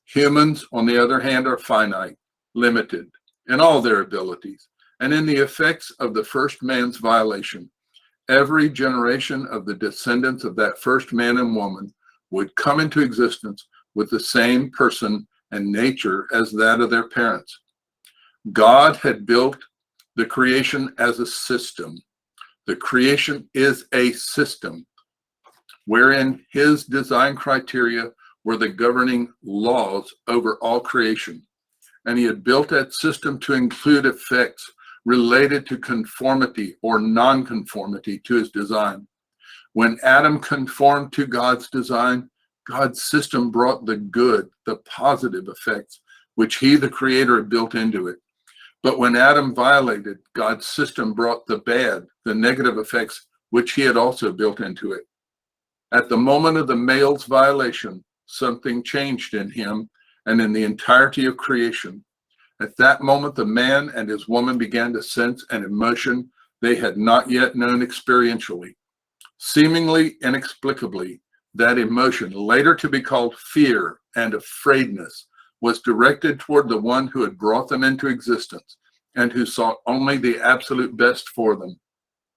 Humans, on the other hand, are finite, limited in all their abilities, and in the effects of the first man's violation, every generation of the descendants of that first man and woman would come into existence with the same person and nature as that of their parents. God had built the creation as a system. The creation is a system wherein his design criteria were the governing laws over all creation. And he had built that system to include effects related to conformity or non-conformity to his design. When Adam conformed to God's design, God's system brought the good, the positive effects, which he, the creator, had built into it. But when Adam violated, God's system brought the bad, the negative effects, which he had also built into it. At the moment of the male's violation, something changed in him and in the entirety of creation. At that moment, the man and his woman began to sense an emotion they had not yet known experientially. Seemingly inexplicably, that emotion, later to be called fear and afraidness, was directed toward the one who had brought them into existence and who sought only the absolute best for them.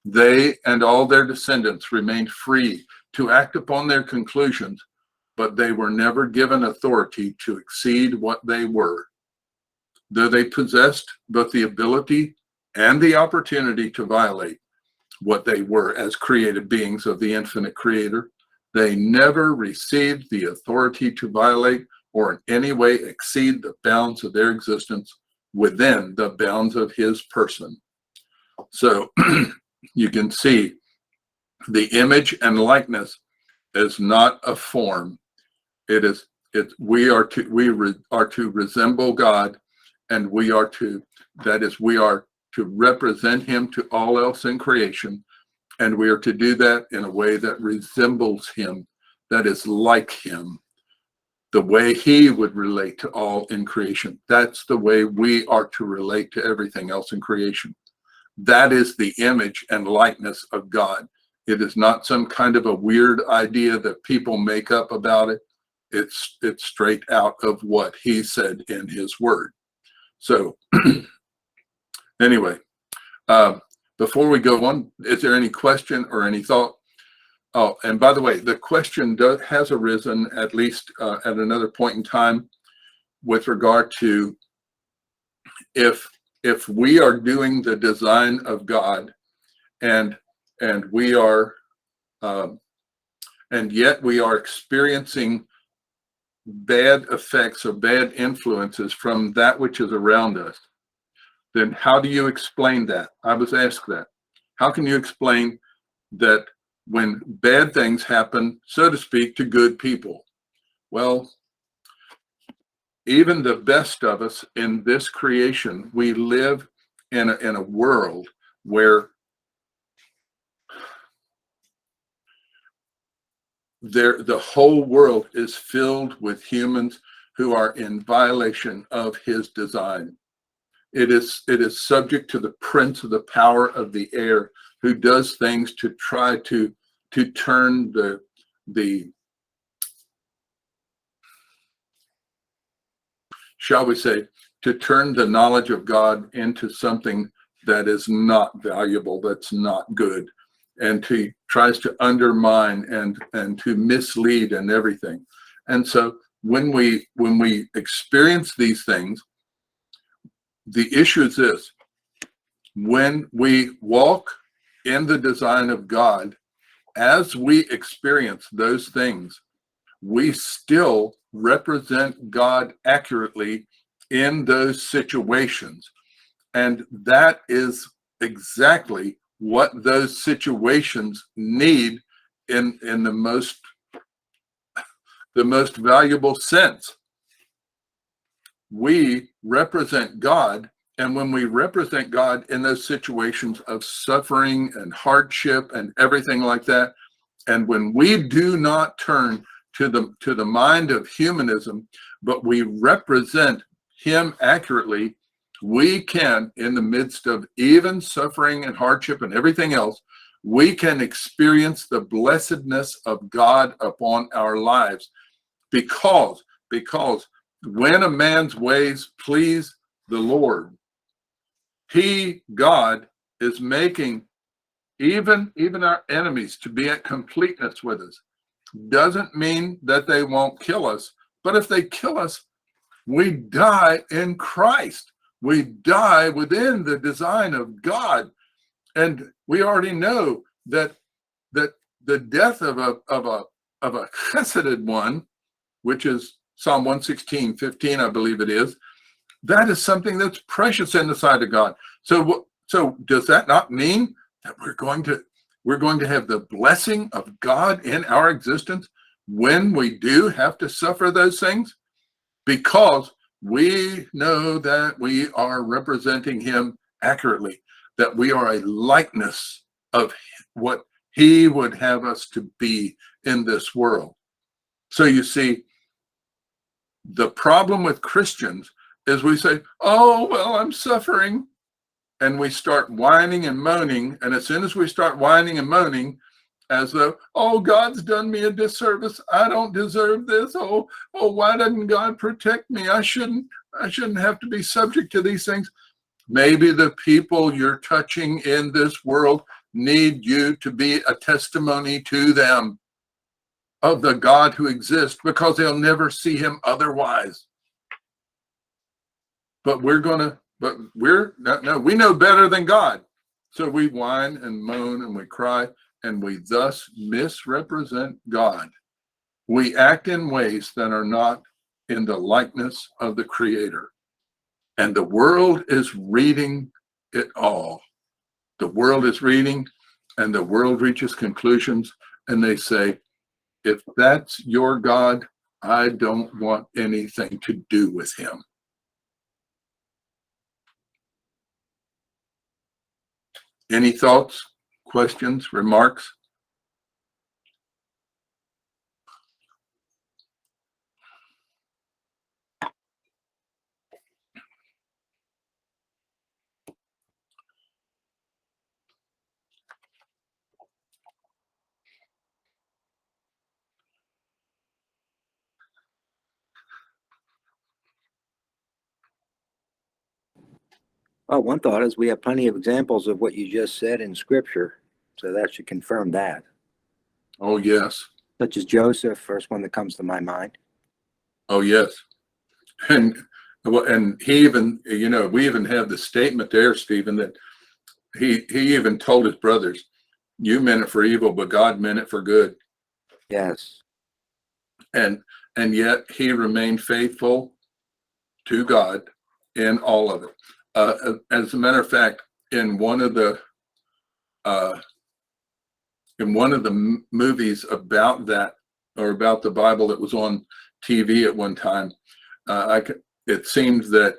They and all their descendants remained free to act upon their conclusions, but they were never given authority to exceed what they were. Though they possessed both the ability and the opportunity to violate what they were as created beings of the infinite creator, they never received the authority to violate or in any way exceed the bounds of their existence within the bounds of his person. So you can see the image and likeness is not a form. We are to resemble God, and we are to represent him to all else in creation, and we are to do that in a way that resembles him, that is like him, the way he would relate to all in creation. That's the way we are to relate to everything else in creation. That is the image and likeness of God. It is not some kind of a weird idea that people make up about it. It's straight out of what he said in his word. So anyway, before we go on, is there any question or any thought? Oh, and by the way, the question has arisen at least at another point in time with regard to if we are doing the design of God and we are and yet we are experiencing bad effects or bad influences from that which is around us, then how do you explain that? I was asked that. How can you explain that when bad things happen, so to speak, to good people? Well, even the best of us in this creation, we live in a world where the whole world is filled with humans who are in violation of his design. It is subject to the prince of the power of the air, who does things to try to turn the shall we say, to turn the knowledge of God into something that is not valuable, that's not good, and tries to undermine and to mislead and everything. And so when we experience these things, the issue is this: when we walk in the design of God, as we experience those things, we still represent God accurately in those situations. And that is exactly what those situations need in the most valuable sense. We represent God, and when we represent God in those situations of suffering and hardship and everything like that, and when we do not turn to the mind of humanism, but we represent him accurately, we can, in the midst of even suffering and hardship and everything else, we can experience the blessedness of God upon our lives, because when a man's ways please the Lord, God is making even our enemies to be at completeness with us. Doesn't mean that they won't kill us, but if they kill us, we die in Christ. We die within the design of God, and we already know that the death of a chesed one, which is Psalm 116:15, I believe it is, that is something that's precious in the sight of God. So So does that not mean that we're going to have the blessing of God in our existence when we do have to suffer those things? Because we know that we are representing him accurately, that we are a likeness of what he would have us to be in this world. So you see, the problem with Christians is we say, oh, well, I'm suffering. And we start whining and moaning. And as soon as we start whining and moaning, as though, oh, God's done me a disservice. I don't deserve this. Oh, why doesn't God protect me? I shouldn't have to be subject to these things. Maybe the people you're touching in this world need you to be a testimony to them of the God who exists, because they'll never see him otherwise. But we know better than God. So we whine and moan and we cry, and we thus misrepresent God. We act in ways that are not in the likeness of the Creator. And the world is reading it all. The world is reading, and the world reaches conclusions, and they say, if that's your God, I don't want anything to do with him. Any thoughts, questions, remarks? Oh, one thought is we have plenty of examples of what you just said in Scripture, so that should confirm that. Oh, yes. Such as Joseph, first one that comes to my mind. Oh, yes. And he even, we even have the statement there, Stephen, that he even told his brothers, you meant it for evil, but God meant it for good. Yes. And yet he remained faithful to God in all of it. As a matter of fact, in one of the movies about that, or about the Bible that was on TV at one time, it seems that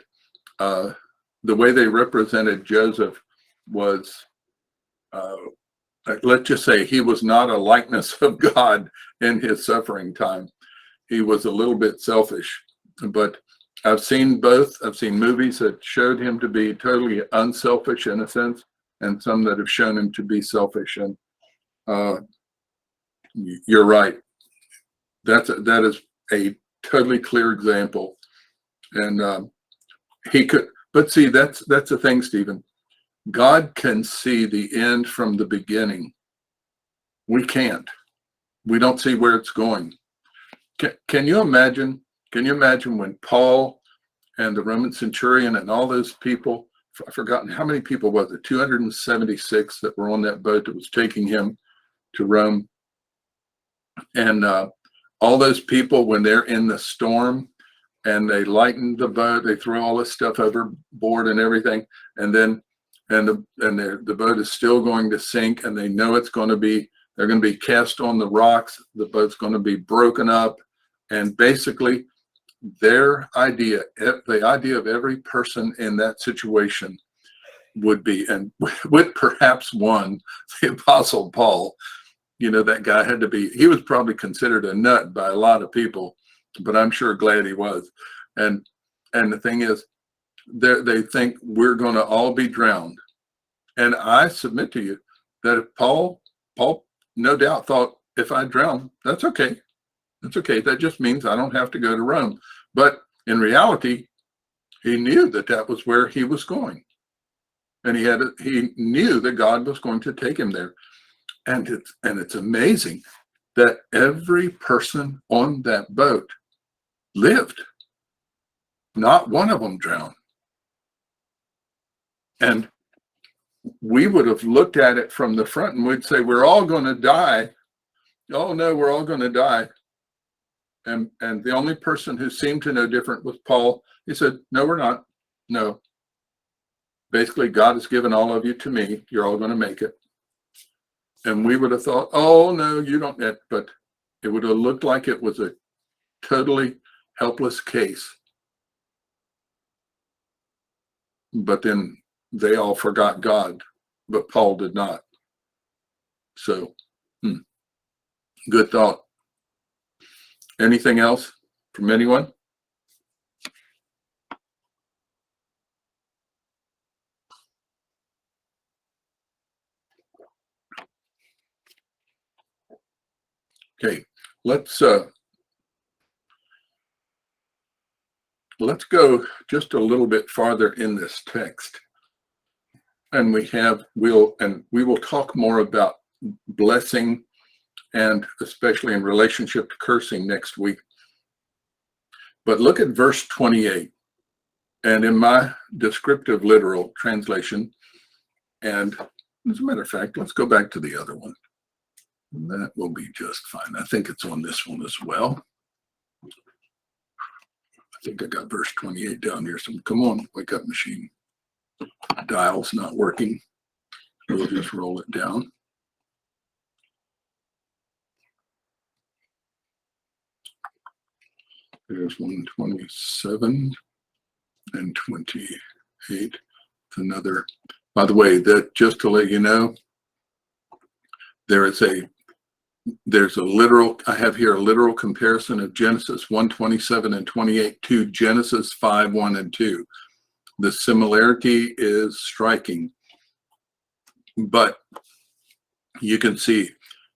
the way they represented Joseph was, let's just say, he was not a likeness of God in his suffering time. He was a little bit selfish. But I've seen both. I've seen movies that showed him to be totally unselfish in a sense, and some that have shown him to be selfish. And you're right. That is a totally clear example. And he could, but see, that's the thing, Stephen. God can see the end from the beginning. We can't. We don't see where it's going. Can you imagine? Can you imagine when Paul and the Roman centurion and all those people, I've forgotten how many people was it, 276 that were on that boat that was taking him to Rome. And all those people, when they're in the storm and they lighten the boat, they throw all this stuff overboard and everything, and then the boat is still going to sink, and they know they're going to be cast on the rocks. The boat's going to be broken up, and basically the idea of every person in that situation would be, and with perhaps one, the Apostle Paul. That guy he was probably considered a nut by a lot of people, but I'm sure glad he was. And the thing is, they think we're going to all be drowned. And I submit to you that if Paul no doubt thought, if I drown, that's okay. That's okay. That just means I don't have to go to Rome. But in reality, he knew that was where he was going. And he knew that God was going to take him there. And it's amazing that every person on that boat lived. Not one of them drowned. And we would have looked at it from the front and we'd say, we're all going to die. Oh no, we're all going to die. And the only person who seemed to know different was Paul. He said, no, we're not. No. basically, God has given all of you to me. You're all going to make it. And we would have thought, oh, no, you don't. But it would have looked like it was a totally helpless case. But then they all forgot God, but Paul did not. So, good thought. Anything else from anyone? Okay, let's go just a little bit farther in this text. And we will talk more about blessing, and especially in relationship to cursing next week. But look at verse 28. And in my descriptive literal translation, and as a matter of fact, let's go back to the other one. That will be just fine. I think it's on this one as well. I think I got verse 28 down here. So come on, wake up, machine. Dial's not working. We'll just roll it down. There's 127 and 28. It's another. By the way, that just to let you know, there's a literal, I have here a literal comparison of Genesis 1:27 and 28 to Genesis 5:1 and 2. The similarity is striking, but you can see.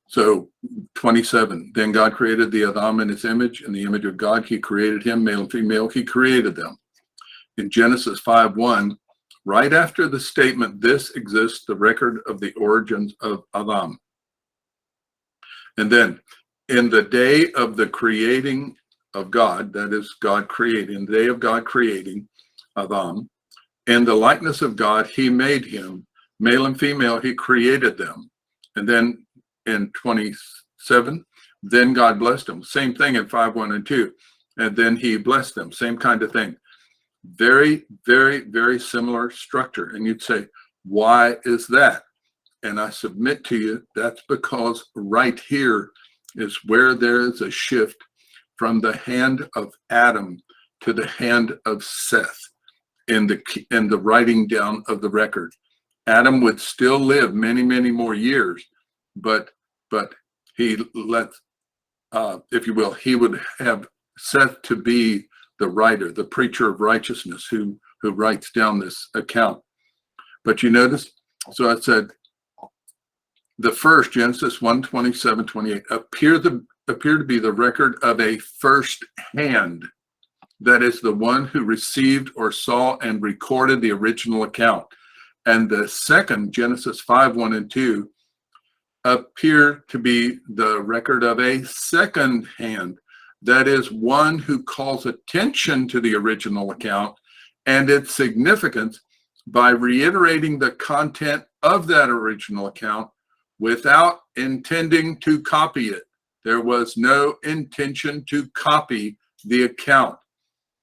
So 27, then God created the Adam in his image. In the image of God, he created him, male and female, he created them. In Genesis 5:1, right after the statement, this exists the record of the origins of Adam. And then in the day of the creating of God, that is God creating, the day of God creating Adam, in the likeness of God, he made him, male and female, he created them. And then in 27, then God blessed them. Same thing in 5:1 and 2. And then he blessed them. Same kind of thing. Very, very, very similar structure. And you'd say, why is that? And I submit to you, that's because right here is where there is a shift from the hand of Adam to the hand of Seth in the writing down of the record. Adam would still live many, many more years, but he let, if you will, he would have Seth to be the writer, the preacher of righteousness who writes down this account. But you notice, so I said, the first, Genesis 1:27, 28, appear to be the record of a first hand. That is the one who received or saw and recorded the original account. And the second, Genesis 5:1 and 2, appear to be the record of a second hand. That is one who calls attention to the original account and its significance by reiterating the content of that original account without intending to copy it. There was no intention to copy the account.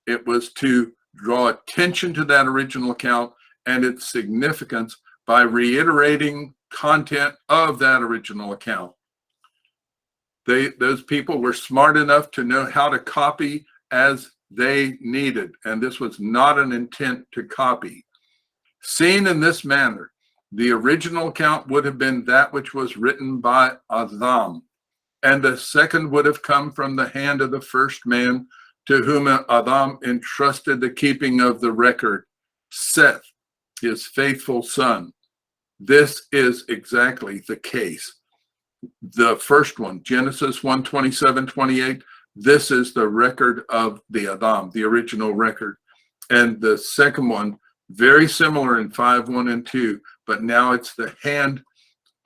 It was to draw attention to that original account and its significance by reiterating content of that original account. Those people were smart enough to know how to copy as they needed, and this was not an intent to copy. Seen in this manner, the original account would have been that which was written by Adam, and the second would have come from the hand of the first man to whom Adam entrusted the keeping of the record, Seth, his faithful son. This is exactly the case. The first one, Genesis 1:27, 28, this is the record of the Adam, the original record. And the second one, very similar in 5:1 and 2, but now it's the hand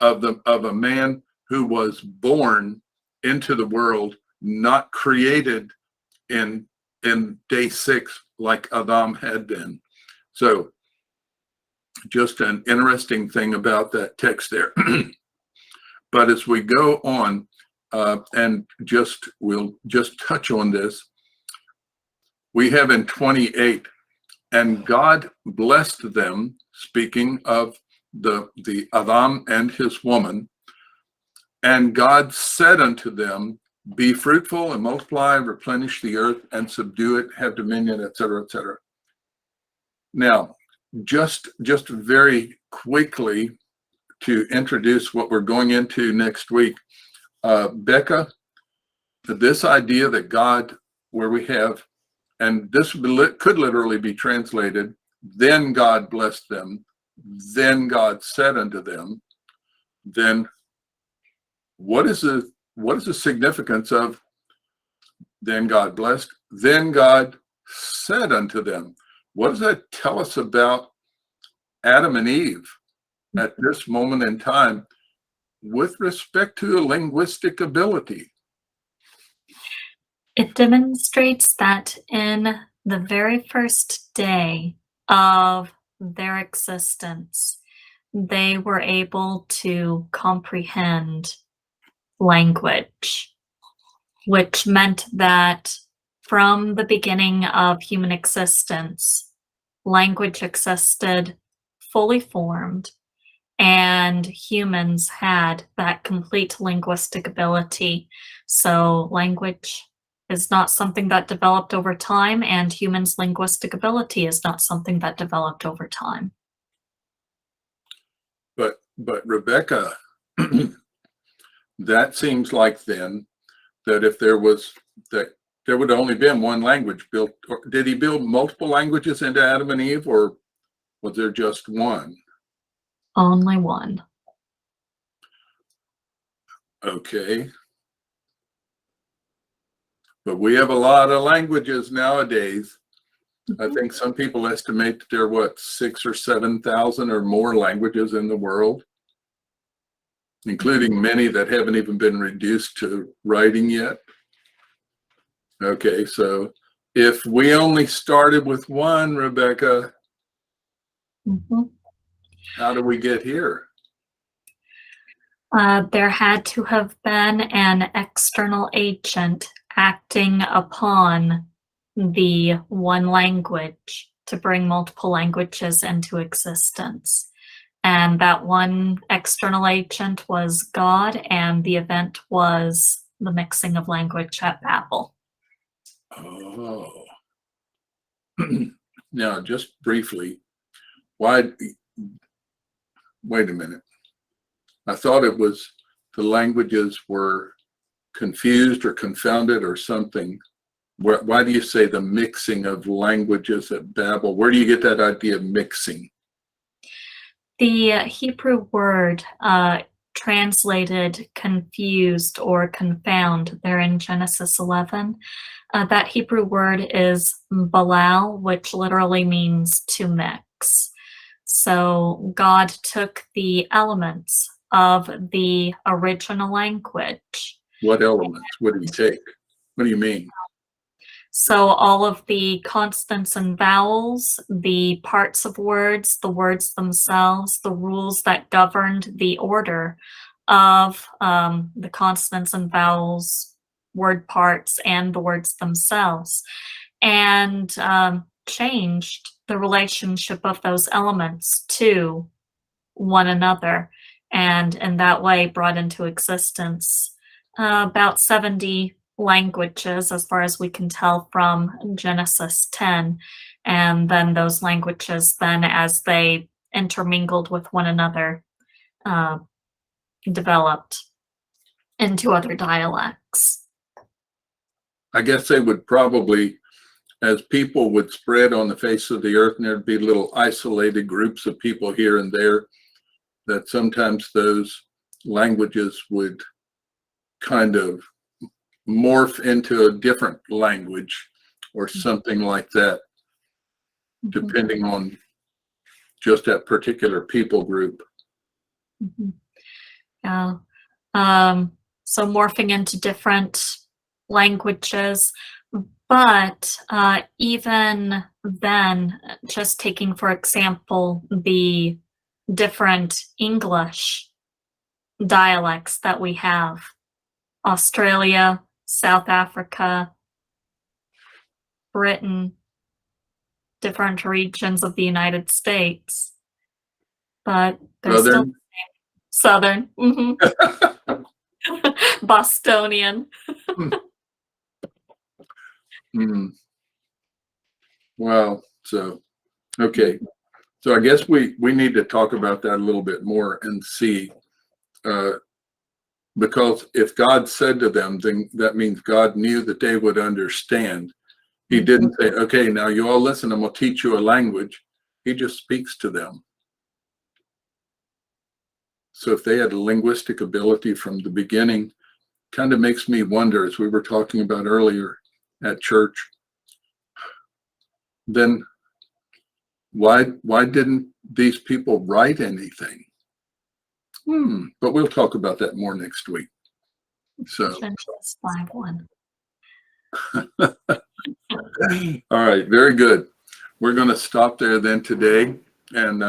of a man who was born into the world, not created in day 6 like Adam had been. So just an interesting thing about that text there. But as we go on, and we'll just touch on this, we have in 28, and God blessed them, speaking of the Adam and his woman. And God said unto them, be fruitful and multiply, replenish the earth and subdue it, have dominion, etc., etc. Now, just very quickly to introduce what we're going into next week, Becca, this idea that God, where we have, and this could literally be translated, then God blessed them, then God said unto them, then what is the significance of then God blessed, then God said unto them? What does that tell us about Adam and Eve at this moment in time with respect to a linguistic ability? It demonstrates that in the very first day of their existence, they were able to comprehend language, which meant that from the beginning of human existence, language existed fully formed, and humans had that complete linguistic ability. So language is not something that developed over time, and humans' linguistic ability is not something that developed over time. But Rebecca, that seems like then that if there would have only been one language built. Or did he build multiple languages into Adam and Eve, or was there just one? Only one. Okay. But we have a lot of languages nowadays. I think some people estimate that there are 6,000 or 7,000 or more languages in the world, including many that haven't even been reduced to writing yet. Okay, so if we only started with one, Rebecca, how do we get here? There had to have been an external agent acting upon the one language to bring multiple languages into existence. And that one external agent was God, and the event was the mixing of language at Babel. Oh. Now, just briefly, wait a minute. I thought it was the languages were confused or confounded or something. Why do you say the mixing of languages at Babel? Where do you get that idea of mixing? The Hebrew word translated confused or confound there in Genesis 11, that Hebrew word is balal, which literally means to mix. So God took the elements of the original language. What elements? What do you take? What do you mean? So all of the consonants and vowels, the parts of words, the words themselves, the rules that governed the order of the consonants and vowels, word parts, and the words themselves, and changed the relationship of those elements to one another, and in that way brought into existence about 70 languages, as far as we can tell from Genesis 10. And then those languages, then as they intermingled with one another, developed into other dialects. I guess they would probably, as people would spread on the face of the earth, and there'd be little isolated groups of people here and there, that sometimes those languages would kind of morph into a different language or something like that, depending on just that particular people group. Yeah. So morphing into different languages, but even then, just taking, for example, the different English dialects that we have, Australia, South Africa, Britain, different regions of the United States, but they're still Southern. Southern. Bostonian. Hmm. Wow. So, okay. So I guess we need to talk about that a little bit more and see, because if God said to them, then that means God knew that they would understand. He didn't say, okay, now you all listen, I'm going to teach you a language. He just speaks to them. So if they had a linguistic ability from the beginning, kind of makes me wonder, as we were talking about earlier at church, then why didn't these people write anything? But we'll talk about that more next week. So Genesis 5:1. all right, very good. We're going to stop there then today, and